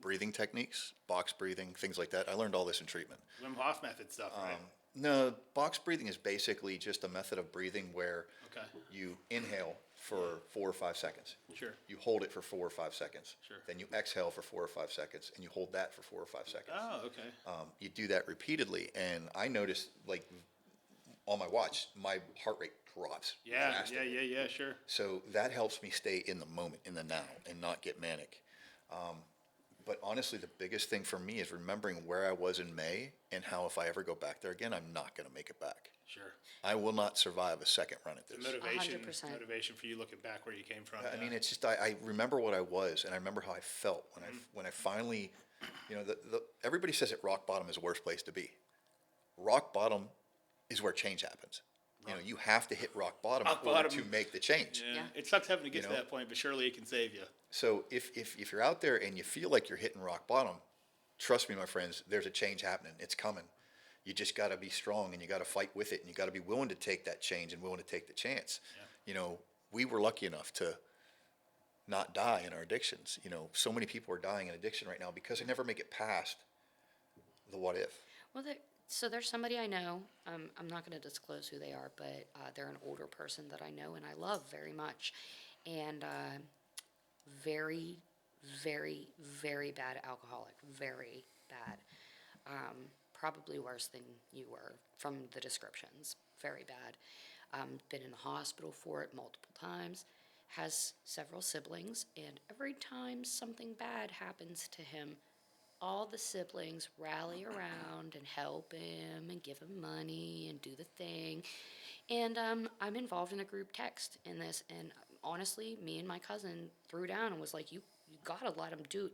Speaker 1: Breathing techniques, box breathing, things like that. I learned all this in treatment.
Speaker 3: Wim Hof method stuff, right?
Speaker 1: No, box breathing is basically just a method of breathing where
Speaker 3: Okay.
Speaker 1: you inhale for 4 or 5 seconds.
Speaker 3: Sure.
Speaker 1: You hold it for 4 or 5 seconds.
Speaker 3: Sure.
Speaker 1: Then you exhale for 4 or 5 seconds, and you hold that for 4 or 5 seconds.
Speaker 3: Oh, okay.
Speaker 1: You do that repeatedly, and I noticed, like, on my watch, my heart rate drops
Speaker 3: Yeah,
Speaker 1: drastically.
Speaker 3: yeah, sure.
Speaker 1: So that helps me stay in the moment, in the now, and not get manic. But honestly, the biggest thing for me is remembering where I was in May and how if I ever go back there again, I'm not going to make it back.
Speaker 3: Sure.
Speaker 1: I will not survive a second run at
Speaker 3: The
Speaker 1: this.
Speaker 3: motivation,
Speaker 2: 100%.
Speaker 3: motivation for you looking back where you came from.
Speaker 1: I
Speaker 3: yeah.
Speaker 1: mean, it's just I remember what I was, and I remember how I felt when I finally, everybody says that rock bottom is the worst place to be. Rock bottom is where change happens. You have to hit rock bottom
Speaker 3: Rock
Speaker 1: in order
Speaker 3: bottom.
Speaker 1: to make the change.
Speaker 3: Yeah.
Speaker 2: Yeah.
Speaker 3: It sucks having to get
Speaker 1: You
Speaker 3: to
Speaker 1: know?
Speaker 3: that point, but surely it can save you.
Speaker 1: So if you're out there and you feel like you're hitting rock bottom, trust me, my friends, there's a change happening. It's coming. You just got to be strong and you got to fight with it and you got to be willing to take that change and willing to take the chance. We were lucky enough to not die in our addictions. So many people are dying in addiction right now because they never make it past the what if.
Speaker 2: Well, so there's somebody I know. I'm not going to disclose who they are, but they're an older person that I know and I love very much, and very, very, very bad alcoholic. Very bad. Probably worse than you were from the descriptions. Very bad. Been in the hospital for it multiple times. Has several siblings, and every time something bad happens to him, all the siblings rally around and help him and give him money and do the thing. And I'm involved in a group text in this, and honestly, me and my cousin threw down and was like, you gotta let him do.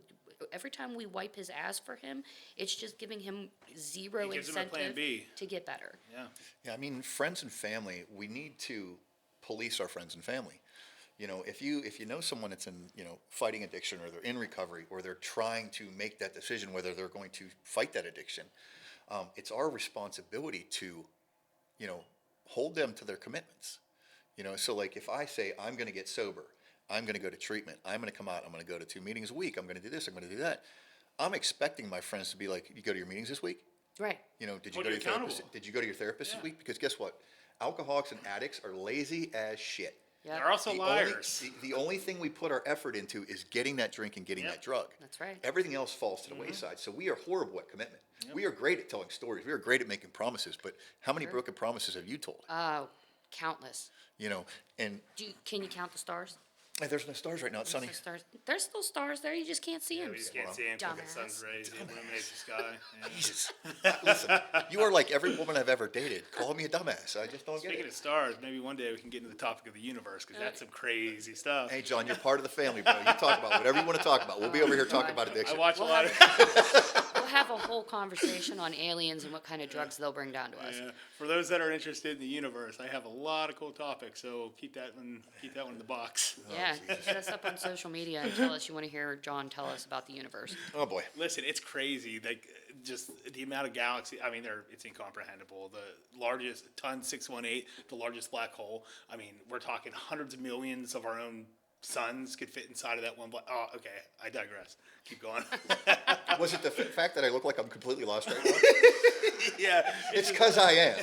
Speaker 2: Every time we wipe his ass for him, it's just giving him zero
Speaker 3: It gives him a plan
Speaker 2: incentive
Speaker 3: B.
Speaker 2: to get better.
Speaker 3: Yeah.
Speaker 1: Yeah, I mean, friends and family, we need to police our friends and family. If you know someone that's in, fighting addiction or they're in recovery or they're trying to make that decision whether they're going to fight that addiction, it's our responsibility to, hold them to their commitments. So like if I say I'm going to get sober, I'm going to go to treatment, I'm going to come out, I'm going to go to 2 meetings a week, I'm going to do this, I'm going to do that. I'm expecting my friends to be like, you go to your meetings this week?
Speaker 2: Right.
Speaker 1: Did you
Speaker 3: Hold
Speaker 1: go to
Speaker 3: you
Speaker 1: your therapist?
Speaker 3: accountable.
Speaker 1: Did you go to your therapist
Speaker 3: Yeah.
Speaker 1: this week? Because guess what? Alcoholics and addicts are lazy as shit.
Speaker 2: Yeah.
Speaker 3: They're also
Speaker 1: The
Speaker 3: liars.
Speaker 1: the only thing we put our effort into is getting that drink and getting
Speaker 3: Yep.
Speaker 1: that drug.
Speaker 2: That's right.
Speaker 1: Everything else falls to the wayside. So we are horrible at commitment. We are great at telling stories. We are great at making promises. But how many broken promises have you told?
Speaker 2: Countless.
Speaker 1: And
Speaker 2: Can you count the stars?
Speaker 1: there's no stars right now. It's sunny.
Speaker 2: The stars. There's still stars there. You just can't see
Speaker 3: Yeah,
Speaker 2: them.
Speaker 3: we just can't see him because the sun's
Speaker 2: Dumbass.
Speaker 3: rays. It illuminates the sky. Yeah.
Speaker 1: Jesus. Listen, you are like every woman I've ever dated. Call me a dumbass. I just don't get
Speaker 3: Speaking
Speaker 1: it.
Speaker 3: of stars, maybe one day we can get into the topic of the universe because that's some crazy stuff.
Speaker 1: Hey, John, you're part of the family, bro. You talk about whatever you want to talk about. We'll be over here talking about
Speaker 3: I
Speaker 1: addiction.
Speaker 3: watch a
Speaker 2: We'll
Speaker 3: lot
Speaker 2: have,
Speaker 3: of.
Speaker 2: we'll have a whole conversation on aliens and what kind of drugs they'll bring down to us.
Speaker 3: Yeah. For those that are interested in the universe, I have a lot of cool topics, so keep that one in the box.
Speaker 2: Yeah, hit us up on social media and tell us you want to hear John tell us about the universe.
Speaker 1: Oh, boy.
Speaker 3: Listen, it's crazy. Like just the amount of galaxies. I mean, it's incomprehensible. The largest ton 618, the largest black hole. I mean, we're talking hundreds of millions of our own suns could fit inside of that one black. Oh, okay. I digress. Keep going.
Speaker 1: Was it the fact that I look like I'm completely lost right now?
Speaker 3: Yeah,
Speaker 1: It's because I am.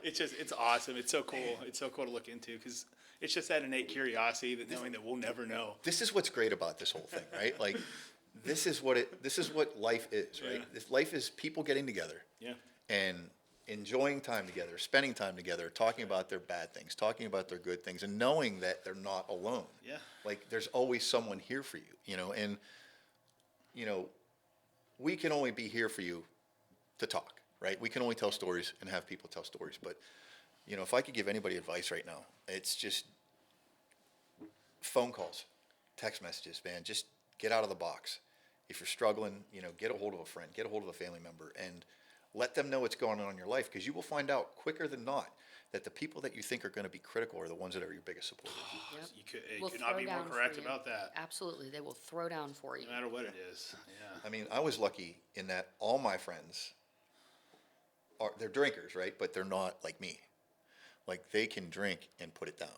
Speaker 3: it's awesome. It's so cool. It's so cool to look into because it's just that innate curiosity that knowing that we'll never know.
Speaker 1: This is what's great about this whole thing, right? Like, this is what life is, right?
Speaker 3: Yeah.
Speaker 1: This life is people getting together
Speaker 3: Yeah.
Speaker 1: and enjoying time together, spending time together, talking about their bad things, talking about their good things, and knowing that they're not alone.
Speaker 3: Yeah.
Speaker 1: Like, there's always someone here for you, and, we can only be here for you to talk, right? We can only tell stories and have people tell stories. But, if I could give anybody advice right now, it's just phone calls, text messages, man. Just get out of the box. If you're struggling, get a hold of a friend, get a hold of a family member, and let them know what's going on in your life, because you will find out quicker than not that the people that you think are going to be critical are the ones that are your biggest supporters.
Speaker 2: Yep.
Speaker 3: You
Speaker 2: Will
Speaker 3: could not
Speaker 2: throw
Speaker 3: be more
Speaker 2: down for
Speaker 3: correct
Speaker 2: you.
Speaker 3: about that.
Speaker 2: Absolutely, they will throw down for you.
Speaker 3: No matter what it is. Yeah.
Speaker 1: I mean, I was lucky in that all my friends they're drinkers, right? But they're not like me. Like, they can drink and put it down.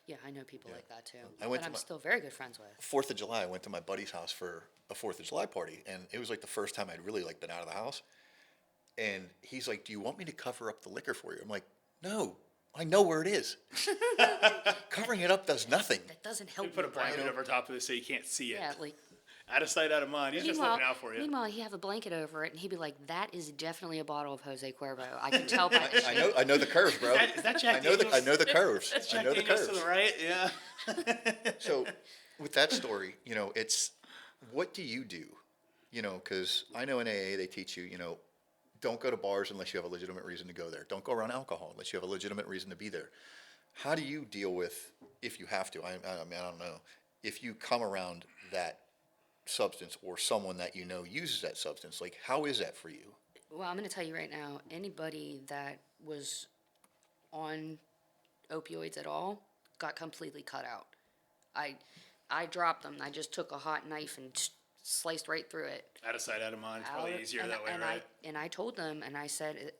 Speaker 2: Yeah, I know people like that too.
Speaker 1: I went
Speaker 2: That
Speaker 1: to
Speaker 2: I'm
Speaker 1: my-
Speaker 2: still very good friends with.
Speaker 1: 4th of July, I went to my buddy's house for a 4th of July party, and it was like the first time I'd really been out of the house. And he's like, "Do you want me to cover up the liquor for you?" I'm like, "No, I know where it is. Covering it up does nothing."
Speaker 2: That doesn't
Speaker 3: We
Speaker 2: help
Speaker 3: put a
Speaker 2: you, Brian.
Speaker 3: blanket over top of this so you can't see it.
Speaker 2: Yeah, like
Speaker 3: Out of sight, out of mind. He's just looking out for you.
Speaker 2: Meanwhile, he'd have a blanket over it, and he'd be like, "That is definitely a bottle of Jose Cuervo. I can tell by the shape."
Speaker 1: I know the curves, bro.
Speaker 3: Is that Jack
Speaker 1: I know
Speaker 3: Daniels?
Speaker 1: I know the curves.
Speaker 3: That's
Speaker 1: I
Speaker 3: Jack
Speaker 1: know the
Speaker 3: Daniels
Speaker 1: curves.
Speaker 3: to the right, yeah.
Speaker 1: So, with that story, it's what do you do? Because I know in AA they teach you, don't go to bars unless you have a legitimate reason to go there. Don't go around alcohol unless you have a legitimate reason to be there. How do you deal with, if you have to? I mean, I don't know. If you come around that substance or someone that uses that substance, like how is that for you?
Speaker 2: Well, I'm going to tell you right now, anybody that was on opioids at all got completely cut out. I dropped them. I just took a hot knife and sliced right through it.
Speaker 3: Out of sight, out of mind. It's probably easier that way,
Speaker 2: and
Speaker 3: right?
Speaker 2: I told them, and I said,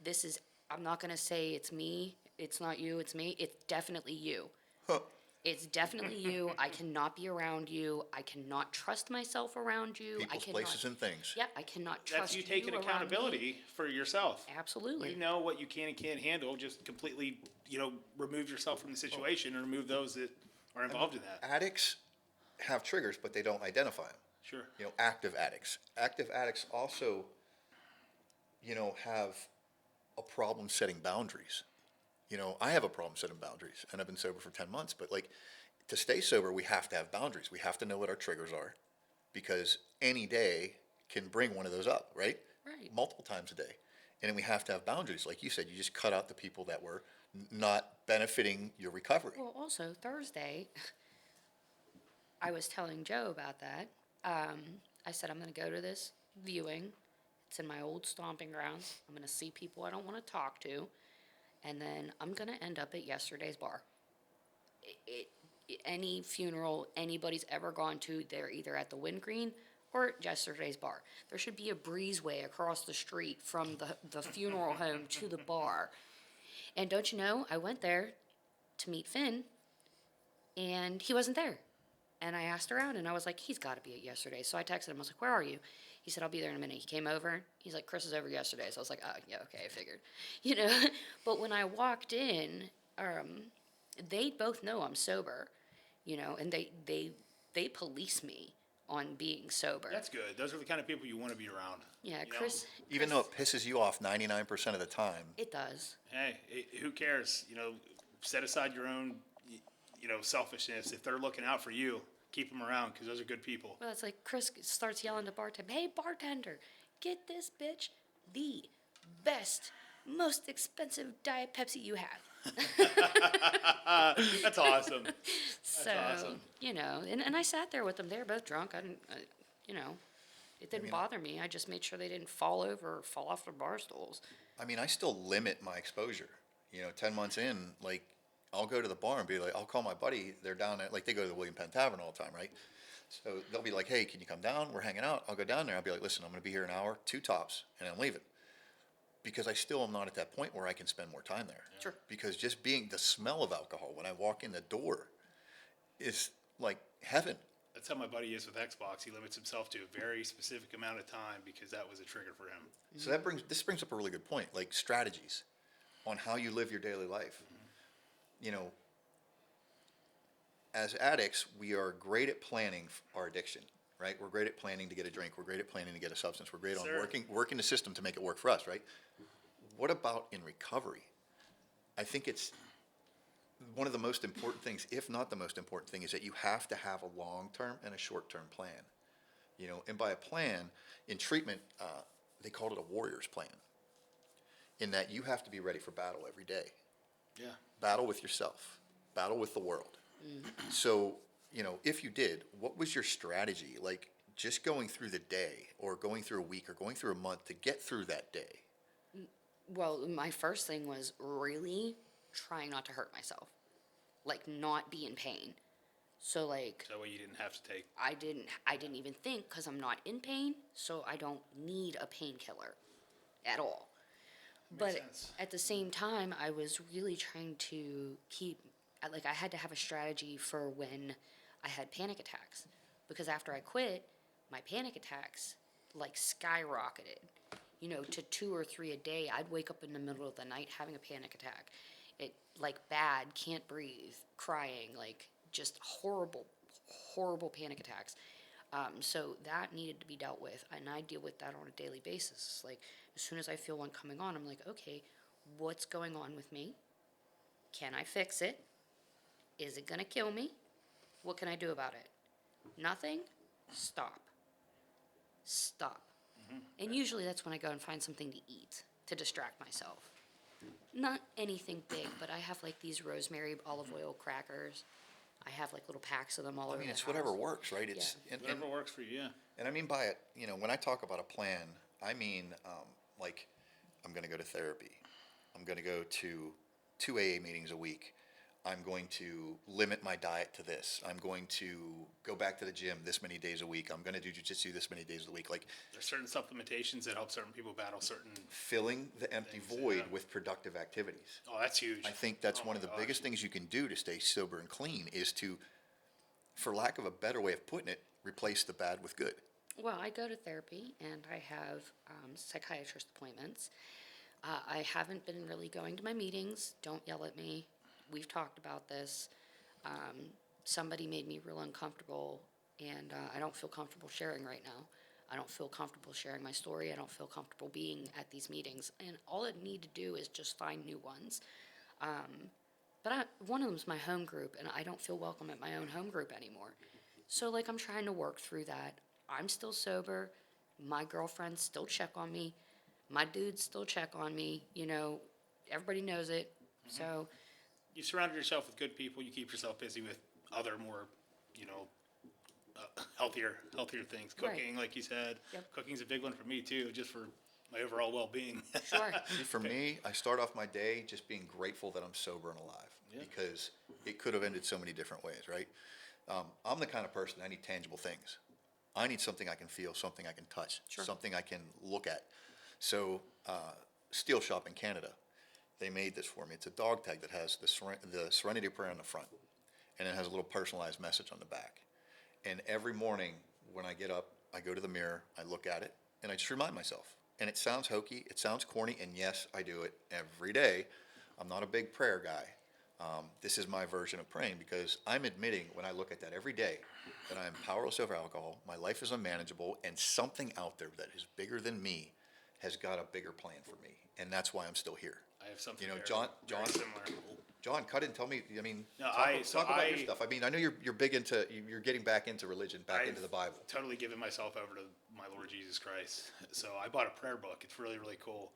Speaker 2: this is, I'm not going to say it's me, it's not you, it's me. It's definitely you.
Speaker 1: Huh.
Speaker 2: It's definitely you. I cannot be around you. I cannot trust myself around you.
Speaker 1: People's, places, and things.
Speaker 2: Yep, I cannot trust
Speaker 3: That's you
Speaker 2: you
Speaker 3: taking
Speaker 2: around me.
Speaker 3: accountability for yourself.
Speaker 2: Absolutely.
Speaker 3: You know what you can and can't handle. Just completely, remove yourself from the situation and remove those that are involved in that.
Speaker 1: Addicts have triggers, but they don't identify them.
Speaker 3: Sure.
Speaker 1: Active addicts. Active addicts also, have a problem setting boundaries. I have a problem setting boundaries, and I've been sober for 10 months, but to stay sober, we have to have boundaries. We have to know what our triggers are, because any day can bring one of those up, right?
Speaker 2: Right.
Speaker 1: Multiple times a day. And then we have to have boundaries. Like you said, you just cut out the people that were not benefiting your recovery.
Speaker 2: Well, also, Thursday, I was telling Joe about that. I said, I'm going to go to this viewing. It's in my old stomping grounds. I'm going to see people I don't want to talk to. And then I'm going to end up at yesterday's bar. Any funeral anybody's ever gone to, they're either at the Windgreen or at yesterday's bar. There should be a breezeway across the street from the funeral home to the bar. And don't you know, I went there to meet Finn, and he wasn't there. And I asked around, and I was like, he's got to be at yesterday. So I texted him. I was like, where are you? He said, I'll be there in a minute. He came over. He's like, Chris is over yesterday. So I was like, oh, yeah, okay, I figured. But when I walked in, they both know I'm sober, and they police me on being sober.
Speaker 3: That's good. Those are the kind of people you want to be around.
Speaker 2: Yeah,
Speaker 3: you know?
Speaker 2: Chris.
Speaker 1: Even though it pisses you off 99% of the time.
Speaker 2: It does.
Speaker 3: Hey, who cares? Set aside your own, selfishness. If they're looking out for you, keep them around because those are good people.
Speaker 2: Well, it's like Chris starts yelling to bartender, hey, bartender, get this bitch the best, most expensive Diet Pepsi you have.
Speaker 3: That's awesome.
Speaker 2: So,
Speaker 3: awesome.
Speaker 2: And I sat there with them. They were both drunk. It didn't bother me. I just made sure they didn't fall over or fall off their bar stools.
Speaker 1: I mean, I still limit my exposure. 10 months in, I'll go to the bar and be like, I'll call my buddy. They're down at, they go to the William Penn Tavern all the time, right? So they'll be like, hey, can you come down? We're hanging out. I'll go down there. I'll be like, listen, I'm going to be here an hour, 2 tops, and I'm leaving. Because I still am not at that point where I can spend more time there.
Speaker 2: Sure.
Speaker 1: Because just being the smell of alcohol when I walk in the door is like heaven.
Speaker 3: That's how my buddy is with Xbox. He limits himself to a very specific amount of time because that was a trigger for him.
Speaker 1: So this brings up a really good point, like strategies on how you live your daily life. As addicts, we are great at planning our addiction, right? We're great at planning to get a drink. We're great at planning to get a substance. We're great on working the system to make it work for us, right? What about in recovery? I think it's one of the most important things, if not the most important thing, is that you have to have a long-term and a short-term plan. And by a plan, in treatment, they called it a warrior's plan, in that you have to be ready for battle every day.
Speaker 3: Yeah.
Speaker 1: Battle with yourself, battle with the world. So, if you did, what was your strategy? Like just going through the day or going through a week or going through a month to get through that day?
Speaker 2: Well, my first thing was really trying not to hurt myself, not be in pain. So
Speaker 3: That way you didn't have to take.
Speaker 2: I didn't even think because I'm not in pain, so I don't need a painkiller at all. But
Speaker 3: sense.
Speaker 2: at the same time, I was really trying to keep, I had to have a strategy for when I had panic attacks. Because after I quit, my panic attacks, skyrocketed, to 2 or 3 a day. I'd wake up in the middle of the night having a panic attack. It, bad, can't breathe, crying, just horrible, horrible panic attacks. So that needed to be dealt with, and I deal with that on a daily basis. It's like, as soon as I feel one coming on, I'm like, okay, what's going on with me? Can I fix it? Is it gonna kill me? What can I do about it? Nothing? Stop. Stop. And usually that's when I go and find something to eat to distract myself. Not anything big, but I have like these rosemary olive oil crackers. I have like little packs of them all over
Speaker 1: I mean,
Speaker 2: the
Speaker 1: it's whatever
Speaker 2: house.
Speaker 1: works, right? It's,
Speaker 3: Whatever works for you, yeah.
Speaker 1: and I mean by it, when I talk about a plan, I mean, like, I'm gonna go to therapy. I'm gonna go to 2 AA meetings a week. I'm going to limit my diet to this. I'm going to go back to the gym this many days a week. I'm gonna do jujitsu this many days a week. Like,
Speaker 3: There's certain supplementations that help certain people battle certain.
Speaker 1: filling the empty
Speaker 3: Things,
Speaker 1: void
Speaker 3: yeah.
Speaker 1: with productive activities.
Speaker 3: Oh, that's huge.
Speaker 1: I think that's
Speaker 3: Oh
Speaker 1: one
Speaker 3: my
Speaker 1: of the
Speaker 3: gosh.
Speaker 1: biggest things you can do to stay sober and clean is to, for lack of a better way of putting it, replace the bad with good.
Speaker 2: Well, I go to therapy and I have psychiatrist appointments. I haven't been really going to my meetings. Don't yell at me. We've talked about this. Somebody made me real uncomfortable, and I don't feel comfortable sharing right now. I don't feel comfortable sharing my story. I don't feel comfortable being at these meetings. And all I need to do is just find new ones. But one of them's my home group, and I don't feel welcome at my own home group anymore. So, like, I'm trying to work through that. I'm still sober. My girlfriends still check on me. My dudes still check on me. Everybody knows it. So,
Speaker 3: You surround yourself with good people. You keep yourself busy with other more, healthier things. Cooking,
Speaker 2: Right.
Speaker 3: like you said.
Speaker 2: Yep.
Speaker 3: Cooking's a big one for me too, just for my overall well-being.
Speaker 2: sure.
Speaker 1: See, for me, I start off my day just being grateful that I'm sober and alive
Speaker 3: Yeah.
Speaker 1: because it could have ended so many different ways, right? I'm the kind of person, I need tangible things. I need something I can feel, something I can touch,
Speaker 2: Sure.
Speaker 1: something I can look at. So, Steel Shop in Canada, they made this for me. It's a dog tag that has the Serenity Prayer on the front, and it has a little personalized message on the back. And every morning when I get up, I go to the mirror, I look at it, and I just remind myself. And it sounds hokey, it sounds corny, and yes, I do it every day. I'm not a big prayer guy. This is my version of praying because I'm admitting when I look at that every day that I am powerless over alcohol, my life is unmanageable, and something out there that is bigger than me has got a bigger plan for me. And that's why I'm still here.
Speaker 3: I have something
Speaker 1: John,
Speaker 3: very
Speaker 1: John,
Speaker 3: similar.
Speaker 1: John, cut in. Tell me. I mean,
Speaker 3: No,
Speaker 1: talk about your
Speaker 3: I-
Speaker 1: stuff. I mean, I know you're big into. You're getting back into religion, back into the Bible.
Speaker 3: Totally given myself over to my Lord Jesus Christ. So I bought a prayer book. It's really, really cool.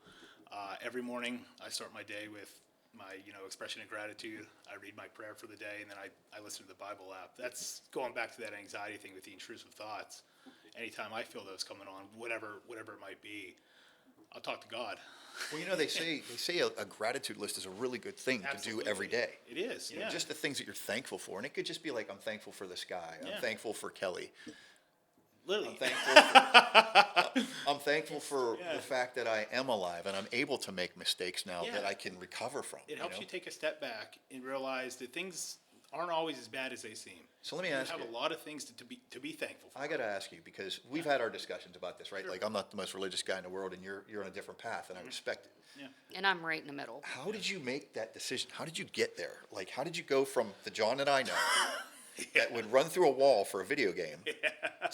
Speaker 3: Every morning I start my day with my, expression of gratitude. I read my prayer for the day, and then I listen to the Bible app. That's going back to that anxiety thing with the intrusive thoughts. Anytime I feel those coming on, whatever it might be, I'll talk to God.
Speaker 1: Well, they say a gratitude list is a really good thing to do every day.
Speaker 3: It is, yeah.
Speaker 1: Just the things that you're thankful for, and it could just be like, I'm thankful for the sky.
Speaker 3: Yeah.
Speaker 1: I'm thankful for Kelly.
Speaker 3: Literally.
Speaker 1: I'm thankful for
Speaker 3: Yeah.
Speaker 1: the fact that I am alive and I'm able to make mistakes now
Speaker 3: Yeah.
Speaker 1: that I can recover from.
Speaker 3: It helps you take a step back and realize that things aren't always as bad as they seem.
Speaker 1: So let me
Speaker 3: You
Speaker 1: ask
Speaker 3: have
Speaker 1: you.
Speaker 3: a lot of things to be thankful for.
Speaker 1: I got to ask you because we've had our discussions about this, right? Like I'm not the most religious guy in the world, and you're on a different path, and I respect it.
Speaker 3: Yeah.
Speaker 2: And I'm right in the middle.
Speaker 1: How did you make that decision? How did you get there? Like, how did you go from the John that I know that would run through a wall for a video game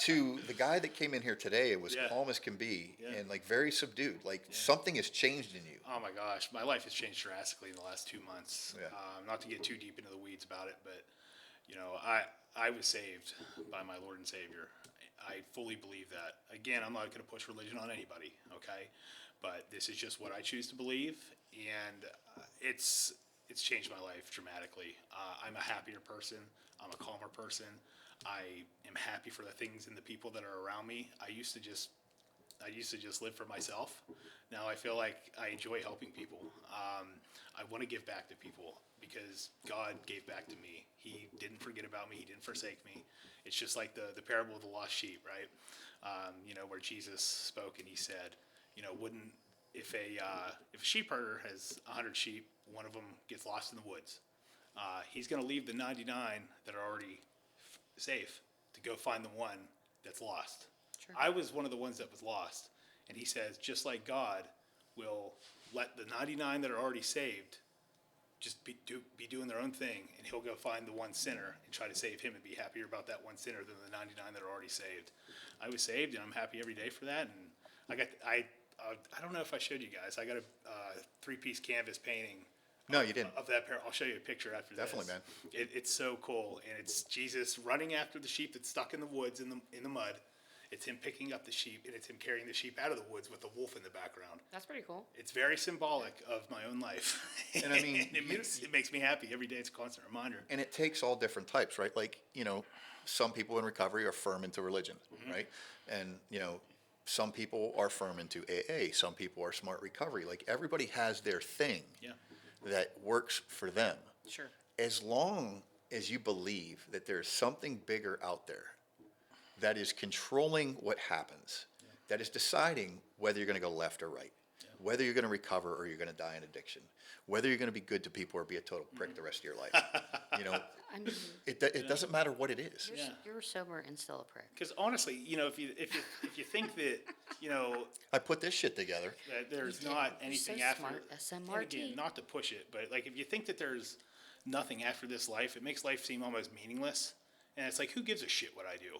Speaker 1: to the guy that came in here today and was
Speaker 3: Yeah.
Speaker 1: calm as can be
Speaker 3: Yeah.
Speaker 1: and like very subdued? Like something has changed in you.
Speaker 3: Oh my gosh, my life has changed drastically in the last 2 months.
Speaker 1: Yeah.
Speaker 3: Not to get too deep into the weeds about it, but I was saved by my Lord and Savior. I fully believe that. Again, I'm not going to push religion on anybody, okay? But this is just what I choose to believe, and it's changed my life dramatically. I'm a happier person. I'm a calmer person. I am happy for the things and the people that are around me. I used to just live for myself. Now I feel like I enjoy helping people. I want to give back to people because God gave back to me. He didn't forget about me. He didn't forsake me. It's just like the parable of the lost sheep, right? Where Jesus spoke and he said, if a sheep herder has 100 sheep, one of them gets lost in the woods. He's going to leave the 99 that are already safe to go find the one that's lost.
Speaker 2: Sure.
Speaker 3: I was one of the ones that was lost. And he says, just like God will let the 99 that are already saved be doing their own thing, and he'll go find the one sinner and try to save him and be happier about that one sinner than the 99 that are already saved. I was saved, and I'm happy every day for that. And I don't know if I showed you guys. I got a 3-piece canvas painting.
Speaker 1: No, you didn't.
Speaker 3: Of that pair. I'll show you a picture after
Speaker 1: Definitely,
Speaker 3: this.
Speaker 1: man.
Speaker 3: It's so cool, and it's Jesus running after the sheep that's stuck in the woods in the mud. It's him picking up the sheep, and it's him carrying the sheep out of the woods with the wolf in the background.
Speaker 2: That's pretty cool.
Speaker 3: It's very symbolic of my own life.
Speaker 1: And I mean,
Speaker 3: it makes me happy every day. It's a constant reminder.
Speaker 1: And it takes all different types, right? Like, some people in recovery are firm into religion, right? And, some people are firm into AA. Some people are smart recovery. Like, everybody has their thing
Speaker 3: Yeah.
Speaker 1: that works for them.
Speaker 2: Sure.
Speaker 1: As long as you believe that there's something bigger out there that is controlling what happens, that is deciding whether you're going to go left or right, whether you're going to recover or you're going to die in addiction, whether you're going to be good to people or be a total prick the rest of your life.
Speaker 2: I mean,
Speaker 1: It doesn't matter what it is.
Speaker 2: you're sober and still a prick.
Speaker 3: Because honestly, if you think that
Speaker 1: I put this shit together.
Speaker 3: that there's
Speaker 2: did.
Speaker 3: not
Speaker 2: You're so
Speaker 3: anything after,
Speaker 2: smart,
Speaker 3: and
Speaker 2: SMRT.
Speaker 3: again, not to push it, but like if you think that there's nothing after this life, it makes life seem almost meaningless. And it's like, who gives a shit what I do?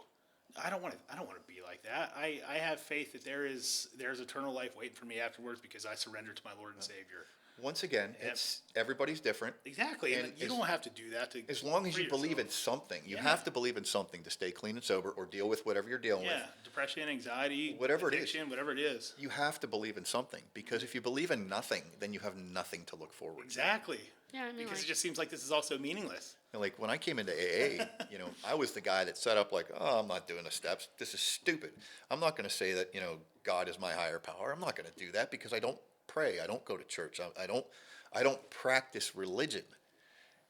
Speaker 3: I don't want to be like that. I have faith that there's eternal life waiting for me afterwards because I surrender to my Lord and Savior.
Speaker 1: Once again, it's everybody's different.
Speaker 3: Exactly, and you
Speaker 1: as-
Speaker 3: don't have to do that to.
Speaker 1: As long as
Speaker 3: free
Speaker 1: you believe in
Speaker 3: yourself.
Speaker 1: something, you
Speaker 3: Yeah.
Speaker 1: have to believe in something to stay clean and sober or deal with whatever you're dealing
Speaker 3: Yeah,
Speaker 1: with.
Speaker 3: depression, anxiety,
Speaker 1: Whatever it is.
Speaker 3: addiction, whatever it is.
Speaker 1: You have to believe in something, because if you believe in nothing, then you have nothing to look forward to.
Speaker 3: Exactly.
Speaker 2: Yeah, I mean,
Speaker 3: Because
Speaker 2: like-
Speaker 3: it just seems like this is also meaningless.
Speaker 1: And like when I came into AA, I was the guy that set up like, oh, I'm not doing the steps. This is stupid. I'm not going to say that, God is my higher power. I'm not going to do that because I don't pray. I don't go to church. I don't practice religion.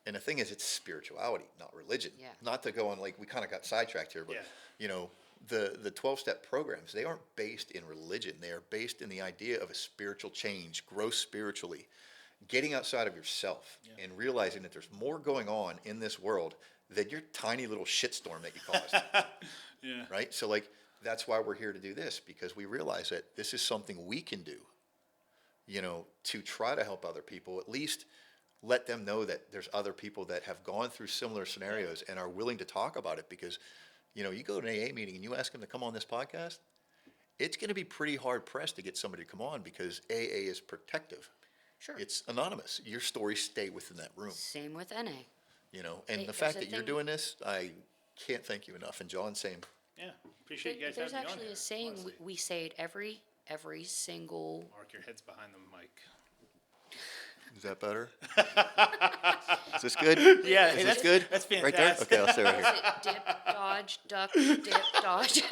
Speaker 1: And the thing is, it's spirituality, not religion.
Speaker 2: Yeah.
Speaker 1: Not to go on, like, we kind of got sidetracked here, but,
Speaker 3: Yeah.
Speaker 1: the 12-step programs, they aren't based in religion. They are based in the idea of a spiritual change, grow spiritually, getting outside of yourself and realizing that there's more going on in this world than your tiny little shitstorm that you caused.
Speaker 3: Yeah.
Speaker 1: Right? So, like, that's why we're here to do this, because we realize that this is something we can do, to try to help other people, at least let them know that there's other people that have gone through similar scenarios and are willing to talk about it. Because, you go to an AA meeting and you ask them to come on this podcast, it's going to be pretty hard pressed to get somebody to come on, because AA is protective.
Speaker 2: Sure.
Speaker 1: It's anonymous. Your stories stay within that room,
Speaker 2: Same with NA.
Speaker 1: and
Speaker 2: Hey,
Speaker 1: the fact
Speaker 2: there's a
Speaker 1: that you're
Speaker 2: thing-
Speaker 1: doing this, I can't thank you enough. And John, same.
Speaker 3: Yeah. Appreciate you guys
Speaker 2: There's
Speaker 3: having me on
Speaker 2: actually
Speaker 3: here,
Speaker 2: a saying
Speaker 3: honestly.
Speaker 2: we say it every single.
Speaker 3: Mark, your head's behind the mic.
Speaker 1: Is that better? Is this good?
Speaker 3: Yeah,
Speaker 1: Is
Speaker 3: hey,
Speaker 1: this good?
Speaker 3: that's
Speaker 1: Right there?
Speaker 3: fantastic.
Speaker 1: Okay, I'll stay right
Speaker 2: Is
Speaker 1: here.
Speaker 2: it dip, dodge, duck, dip, dodge?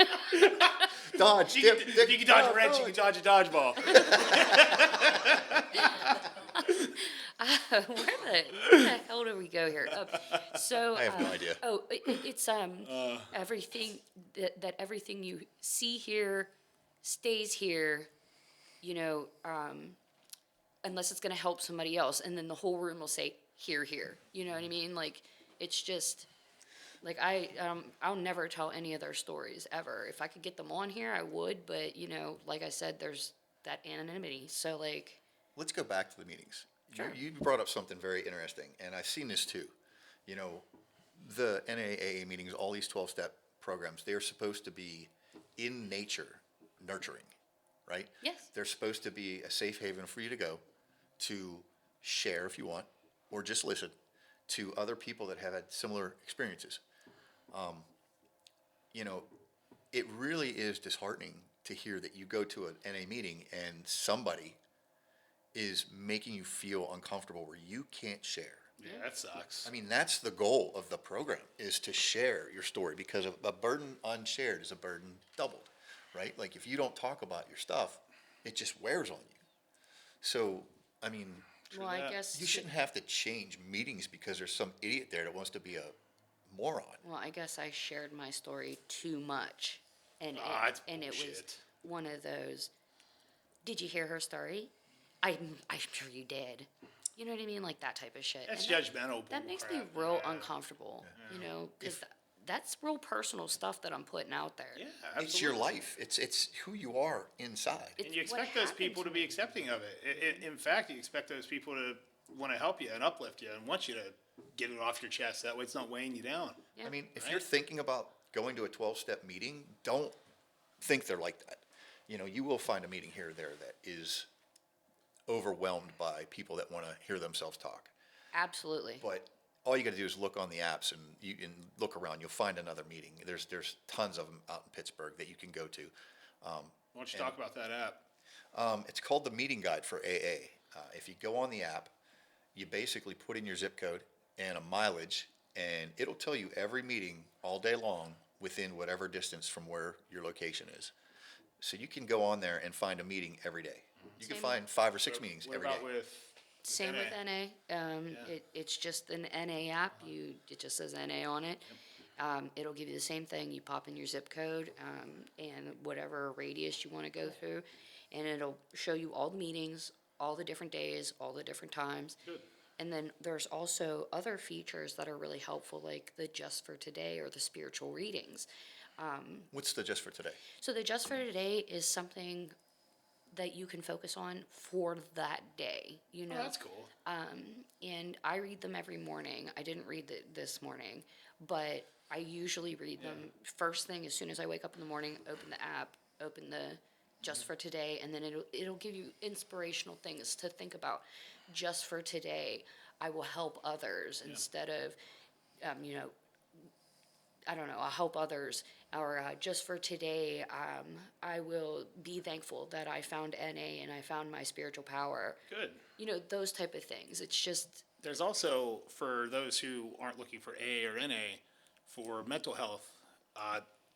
Speaker 1: Dodge,
Speaker 3: You
Speaker 1: dip,
Speaker 3: can,
Speaker 1: dip,
Speaker 3: you can dodge a
Speaker 1: dodge,
Speaker 3: wrench, you can dodge a dodgeball.
Speaker 2: Where the hell do we go here? So
Speaker 1: I have no idea.
Speaker 2: Oh, it's everything that everything you see here stays here, unless it's going to help somebody else, and then the whole room will say here. You know what I mean? Like, it's just like I'll never tell any of their stories ever. If I could get them on here, I would. But like I said, there's that anonymity. So like,
Speaker 1: Let's go back to the meetings.
Speaker 2: Sure.
Speaker 1: You brought up something very interesting, and I've seen this too. The NAAA meetings, all these 12-step programs, they're supposed to be in nature, nurturing, right?
Speaker 2: Yes.
Speaker 1: They're supposed to be a safe haven for you to go to share if you want, or just listen to other people that have had similar experiences. It really is disheartening to hear that you go to an NA meeting and somebody is making you feel uncomfortable where you can't share.
Speaker 3: Yeah, that sucks.
Speaker 1: I mean, that's the goal of the program, is to share your story, because a burden unshared is a burden doubled, right? Like, if you don't talk about your stuff, it just wears on you. So, I mean,
Speaker 2: well, I
Speaker 3: that.
Speaker 2: guess
Speaker 1: you shouldn't have to change meetings because there's some idiot there that wants to be a moron.
Speaker 2: Well, I guess I shared my story too much, and
Speaker 3: That's
Speaker 2: it was
Speaker 3: bullshit.
Speaker 2: one of those. Did you hear her story? I'm sure you did. You know what I mean, like that type of shit.
Speaker 3: That's
Speaker 2: And
Speaker 3: judgmental.
Speaker 2: that makes me
Speaker 3: bullcrap.
Speaker 2: real
Speaker 3: Yeah.
Speaker 2: uncomfortable. Because that's real personal stuff that I'm putting out there.
Speaker 3: Yeah, absolutely.
Speaker 1: It's your life. It's who you are inside.
Speaker 2: It's
Speaker 3: And you
Speaker 2: what
Speaker 3: expect those
Speaker 2: happened
Speaker 3: people to be
Speaker 2: me.
Speaker 3: accepting of it. In fact, you expect those people to want to help you and uplift you and want you to get it off your chest. That way it's not weighing you down.
Speaker 2: Yeah.
Speaker 1: I mean, if
Speaker 3: Right.
Speaker 1: you're thinking about going to a 12-step meeting, don't think they're like that. You know, you will find a meeting here or there that is overwhelmed by people that want to hear themselves talk.
Speaker 2: Absolutely.
Speaker 1: But all you got to do is look on the apps and you can look around. You'll find another meeting. There's tons of them out in Pittsburgh that you can go to.
Speaker 3: Why don't you talk about that app?
Speaker 1: It's called the Meeting Guide for AA. If you go on the app, you basically put in your zip code and a mileage, and it'll tell you every meeting all day long within whatever distance from where your location is. So you can go on there and find a meeting every day. You can
Speaker 2: Same.
Speaker 1: find 5 or 6 meetings
Speaker 3: What
Speaker 1: every day.
Speaker 3: about with
Speaker 2: Same
Speaker 3: NA?
Speaker 2: with NA. It's just an NA app. It just says NA on it. It'll give you the same thing. You pop in your zip code and whatever radius you want to go through, and it'll show you all the meetings, all the different days, all the different times.
Speaker 3: Good.
Speaker 2: And then there's also other features that are really helpful, like the Just for Today or the spiritual readings.
Speaker 1: What's the Just for Today?
Speaker 2: So the Just for Today is something that you can focus on for that day. You know,
Speaker 3: Oh, that's cool.
Speaker 2: and I read them every morning. I didn't read this morning, but I usually read them first thing as soon as I wake up in the morning. Open the app, open the Just for Today, and then it'll give you inspirational things to think about. Just for today, I will help others instead of, I don't know, I'll help others. Or just for today, I will be thankful that I found NA and I found my spiritual power.
Speaker 3: Good.
Speaker 2: You know, those type of things. It's just,
Speaker 3: There's also, for those who aren't looking for A or NA, for mental health,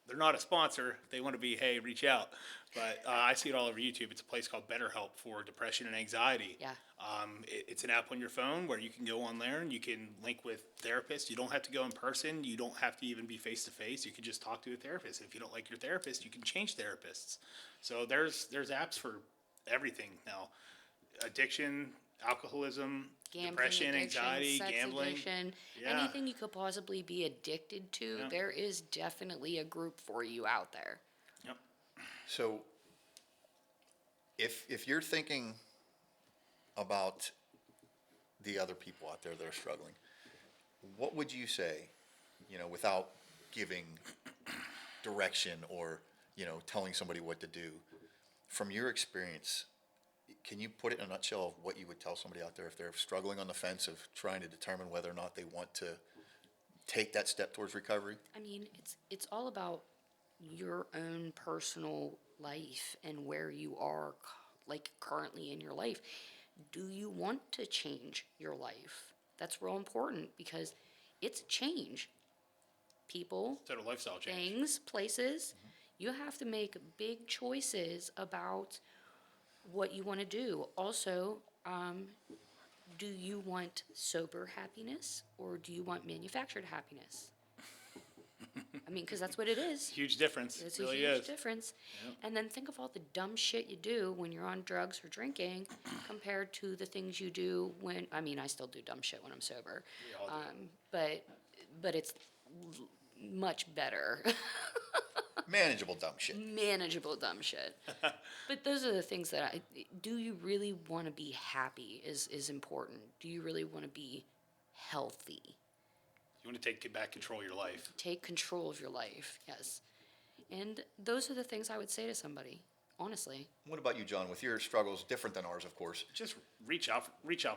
Speaker 3: they're not a sponsor. They want to be, hey, reach out. But I see it all over YouTube. It's a place called BetterHelp for depression and anxiety.
Speaker 2: Yeah.
Speaker 3: It's an app on your phone where you can go on there and you can link with therapists. You don't have to go in person. You don't have to even be face-to-face. You can just talk to a therapist. If you don't like your therapist, you can change therapists. So there's apps for everything now. Addiction, alcoholism,
Speaker 2: gambling
Speaker 3: depression,
Speaker 2: addiction,
Speaker 3: anxiety,
Speaker 2: sex
Speaker 3: gambling.
Speaker 2: addiction,
Speaker 3: Yeah.
Speaker 2: anything you could possibly be addicted to, there is definitely a group for you out there.
Speaker 3: Yep.
Speaker 1: So if you're thinking about the other people out there that are struggling, what would you say, you know, without giving direction or, you know, telling somebody what to do, from your experience, can you put it in a nutshell of what you would tell somebody out there if they're struggling on the fence of trying to determine whether or not they want to take that step towards recovery?
Speaker 2: I mean, it's all about your own personal life and where you are, like currently in your life. Do you want to change your life? That's real important because it's a change. People,
Speaker 3: Total lifestyle change.
Speaker 2: things, places. You have to make big choices about what you want to do. Also, do you want sober happiness or do you want manufactured happiness? I mean, because that's what it is.
Speaker 3: Huge difference.
Speaker 2: It's
Speaker 3: really
Speaker 2: a huge
Speaker 3: is.
Speaker 2: difference. And then think of all the dumb shit you do when you're on drugs or drinking compared to the things you do when, I mean, I still do dumb shit when I'm sober.
Speaker 3: We all do.
Speaker 2: But it's much better.
Speaker 1: Manageable dumb shit.
Speaker 2: Manageable dumb shit. But those are the things that do you really want to be happy is important. Do you really want to be healthy?
Speaker 3: You want to take back control of your life.
Speaker 2: Take control of your life, yes. And those are the things I would say to somebody, honestly.
Speaker 1: What about you, John, with your struggles, different than ours, of course?
Speaker 3: Just reach out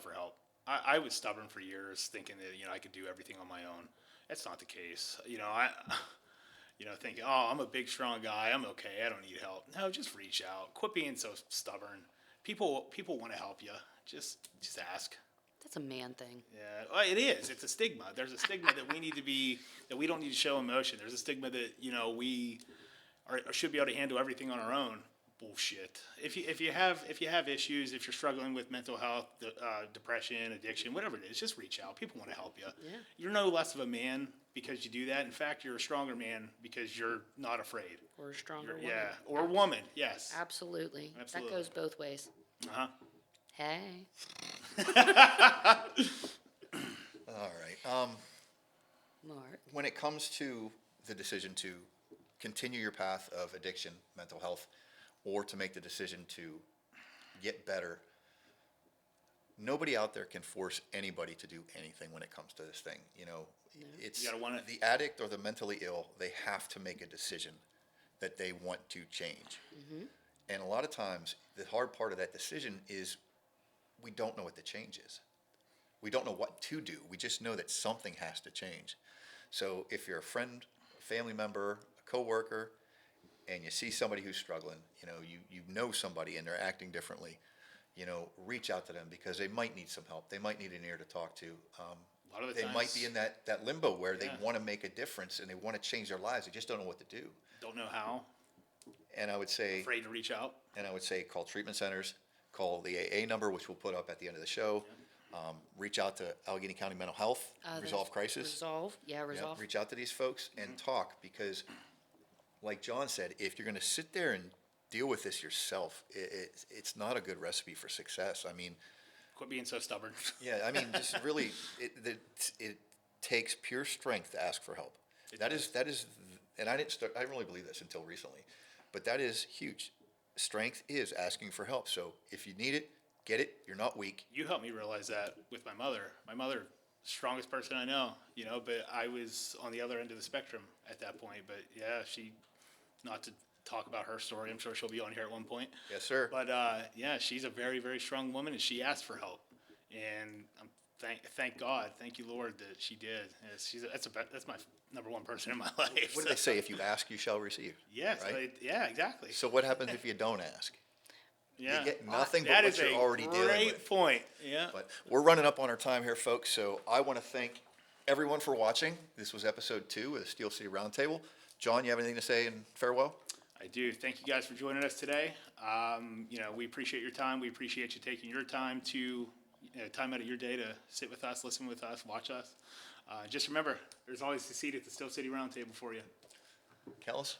Speaker 3: for help. I was stubborn for years, thinking that I could do everything on my own. That's not the case. Thinking, oh, I'm a big, strong guy. I'm okay. I don't need help. No, just reach out. Quit being so stubborn. People want to help you. Just ask.
Speaker 2: That's a man thing.
Speaker 3: Yeah, well, it is. It's a stigma. There's a stigma that we don't need to show emotion. There's a stigma that we should be able to handle everything on our own. Bullshit. If you have issues, if you're struggling with mental health, depression, addiction, whatever it is, just reach out. People want to help you.
Speaker 2: Yeah.
Speaker 3: You're no less of a man because you do that. In fact, you're a stronger man because you're not afraid.
Speaker 2: Or a stronger woman.
Speaker 3: Yeah, or a woman. Yes.
Speaker 2: Absolutely.
Speaker 3: Absolutely.
Speaker 2: That goes both ways.
Speaker 3: Uh-huh.
Speaker 2: Hey.
Speaker 1: All right.
Speaker 2: Mark.
Speaker 1: When it comes to the decision to continue your path of addiction, mental health, or to make the decision to get better, nobody out there can force anybody to do anything when it comes to this thing. It's
Speaker 3: You gotta want it.
Speaker 1: the addict or the mentally ill. They have to make a decision that they want to change. And a lot of times, the hard part of that decision is we don't know what the change is. We don't know what to do. We just know that something has to change. So if you're a friend, a family member, a coworker, and you see somebody who's struggling, you know somebody and they're acting differently, reach out to them because they might need some help. They might need an ear to talk to.
Speaker 3: A lot of the
Speaker 1: They might
Speaker 3: times-
Speaker 1: be in that limbo where they
Speaker 3: Yeah.
Speaker 1: want to make a difference and they want to change their lives. They just don't know what to do.
Speaker 3: Don't know how.
Speaker 1: And I would say,
Speaker 3: Afraid to reach out.
Speaker 1: call treatment centers, call the AA number, which we'll put up at the end of the show. Reach out to Allegheny County Mental Health, Resolve Crisis.
Speaker 2: Resolve, yeah,
Speaker 1: Yeah,
Speaker 2: resolve.
Speaker 1: reach out to these folks and talk because, like John said, if you're going to sit there and deal with this yourself, it's not a good recipe for success. I mean,
Speaker 3: Quit being so stubborn.
Speaker 1: yeah, I mean, just really, it takes pure strength to ask for help. That is, and I didn't really believe this until recently, but that is huge. Strength is asking for help. So if you need it, get it. You're not weak.
Speaker 3: You helped me realize that with my mother. My mother, strongest person I know, but I was on the other end of the spectrum at that point. But yeah, not to talk about her story, I'm sure she'll be on here at one point.
Speaker 1: Yes, sir.
Speaker 3: But yeah, she's a very, very strong woman, and she asked for help. And thank God, thank you, Lord, that she did. That's my number one person in my life.
Speaker 1: What do they say? If you ask, you shall receive.
Speaker 3: Yes,
Speaker 1: Right?
Speaker 3: yeah, exactly.
Speaker 1: So what happens if you don't ask?
Speaker 3: Yeah,
Speaker 1: You get nothing but
Speaker 3: that
Speaker 1: what
Speaker 3: is
Speaker 1: you're
Speaker 3: a
Speaker 1: already dealing
Speaker 3: great
Speaker 1: with.
Speaker 3: point. Yeah.
Speaker 1: But we're running up on our time here, folks, so I want to thank everyone for watching. This was episode 2 of the Steel City Roundtable. John, you have anything to say in farewell?
Speaker 3: I do. Thank you guys for joining us today. We appreciate your time. We appreciate you taking your time time out of your day to sit with us, listen with us, watch us. Just remember, there's always a seat at the Steel City Roundtable for you.
Speaker 1: Kellis?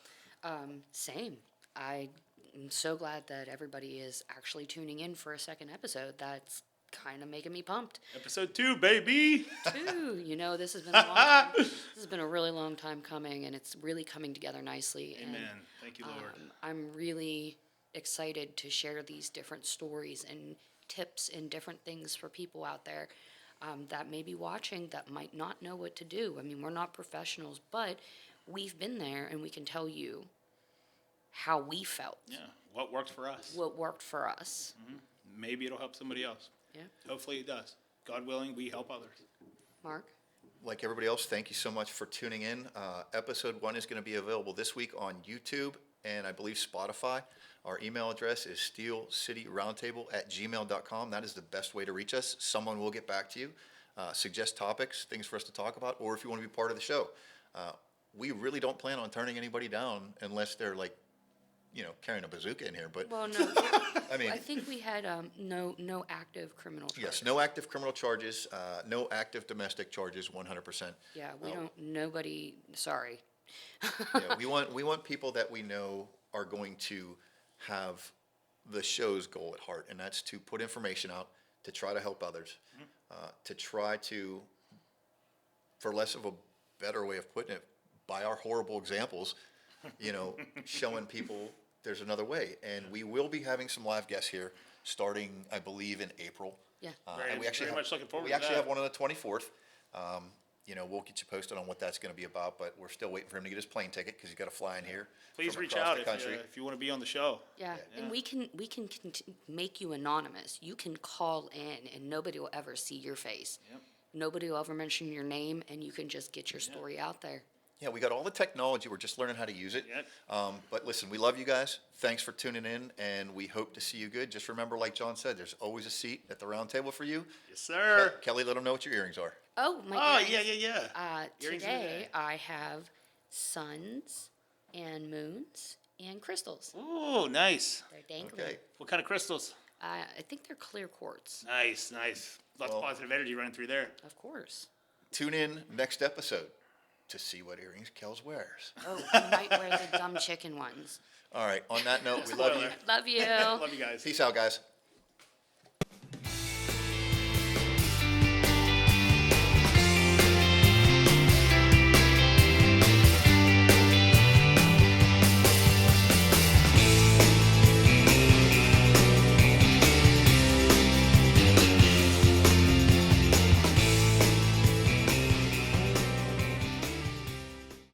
Speaker 2: Same. I'm so glad that everybody is actually tuning in for a second episode. That's kind of making me pumped
Speaker 3: Episode 2, baby.
Speaker 2: too. This has been a long time. This has been a really long time coming, and it's really coming together nicely.
Speaker 3: Amen.
Speaker 2: And,
Speaker 3: Thank you, Lord.
Speaker 2: I'm really excited to share these different stories and tips and different things for people out there that may be watching that might not know what to do. I mean, we're not professionals, but we've been there, and we can tell you how we felt,
Speaker 3: Yeah. What worked for us?
Speaker 2: what worked for us.
Speaker 3: Maybe it'll help somebody else.
Speaker 2: Yeah.
Speaker 3: Hopefully it does. God willing, we help others.
Speaker 2: Mark?
Speaker 1: Like everybody else, thank you so much for tuning in. Episode 1 is going to be available this week on YouTube and I believe Spotify. Our email address is steelcityroundtable@gmail.com. That is the best way to reach us. Someone will get back to you, suggest topics, things for us to talk about, or if you want to be part of the show. We really don't plan on turning anybody down unless they're carrying a bazooka in here. But
Speaker 2: Well, no.
Speaker 1: I mean,
Speaker 2: I think we had no active criminal charges.
Speaker 1: yes, no active criminal charges, no active domestic charges, 100%.
Speaker 2: Yeah, we don't. Nobody. Sorry.
Speaker 1: Yeah, we want people that we know are going to have the show's goal at heart, and that's to put information out, to try to help others, to try to, for less of a better way of putting it, by our horrible examples, showing people there's another way. And we will be having some live guests here starting, I believe, in April.
Speaker 2: Yeah.
Speaker 3: Very-
Speaker 1: And we actually
Speaker 3: very
Speaker 1: have,
Speaker 3: much looking forward
Speaker 1: we
Speaker 3: to
Speaker 1: actually
Speaker 3: that.
Speaker 1: have one on the 24th. We'll get you posted on what that's going to be about, but we're still waiting for him to get his plane ticket because he's got to fly in here.
Speaker 3: Please
Speaker 1: from
Speaker 3: reach
Speaker 1: across
Speaker 3: out
Speaker 1: the
Speaker 3: if
Speaker 1: country.
Speaker 3: you want to be on the show.
Speaker 2: Yeah, and we can make you anonymous. You can call in, and nobody will ever see your face.
Speaker 3: Yep.
Speaker 2: Nobody will ever mention your name, and you can just get your story out there.
Speaker 1: Yeah, we got all the technology. We're just learning how to use it.
Speaker 3: Yep.
Speaker 1: But listen, we love you guys. Thanks for tuning in, and we hope to see you good. Just remember, like John said, there's always a seat at the round table for you.
Speaker 3: Yes, sir.
Speaker 1: Kelly, let them know what your earrings are.
Speaker 2: Oh my
Speaker 3: Oh,
Speaker 2: goodness.
Speaker 3: yeah. Earrings of the
Speaker 2: Today
Speaker 3: day.
Speaker 2: I have suns and moons and crystals.
Speaker 3: Ooh, nice.
Speaker 2: They're dangling.
Speaker 1: Okay.
Speaker 3: What kind of crystals?
Speaker 2: I think they're clear quartz.
Speaker 3: Nice. Lots
Speaker 1: Well-
Speaker 3: of positive energy running through there.
Speaker 2: Of course.
Speaker 1: Tune in next episode to see what earrings Kels wears.
Speaker 2: Oh, you might wear the dumb chicken ones.
Speaker 1: All right, on that note, we love you.
Speaker 3: Spoiler.
Speaker 2: Love you.
Speaker 3: Love you guys.
Speaker 1: Peace out, guys.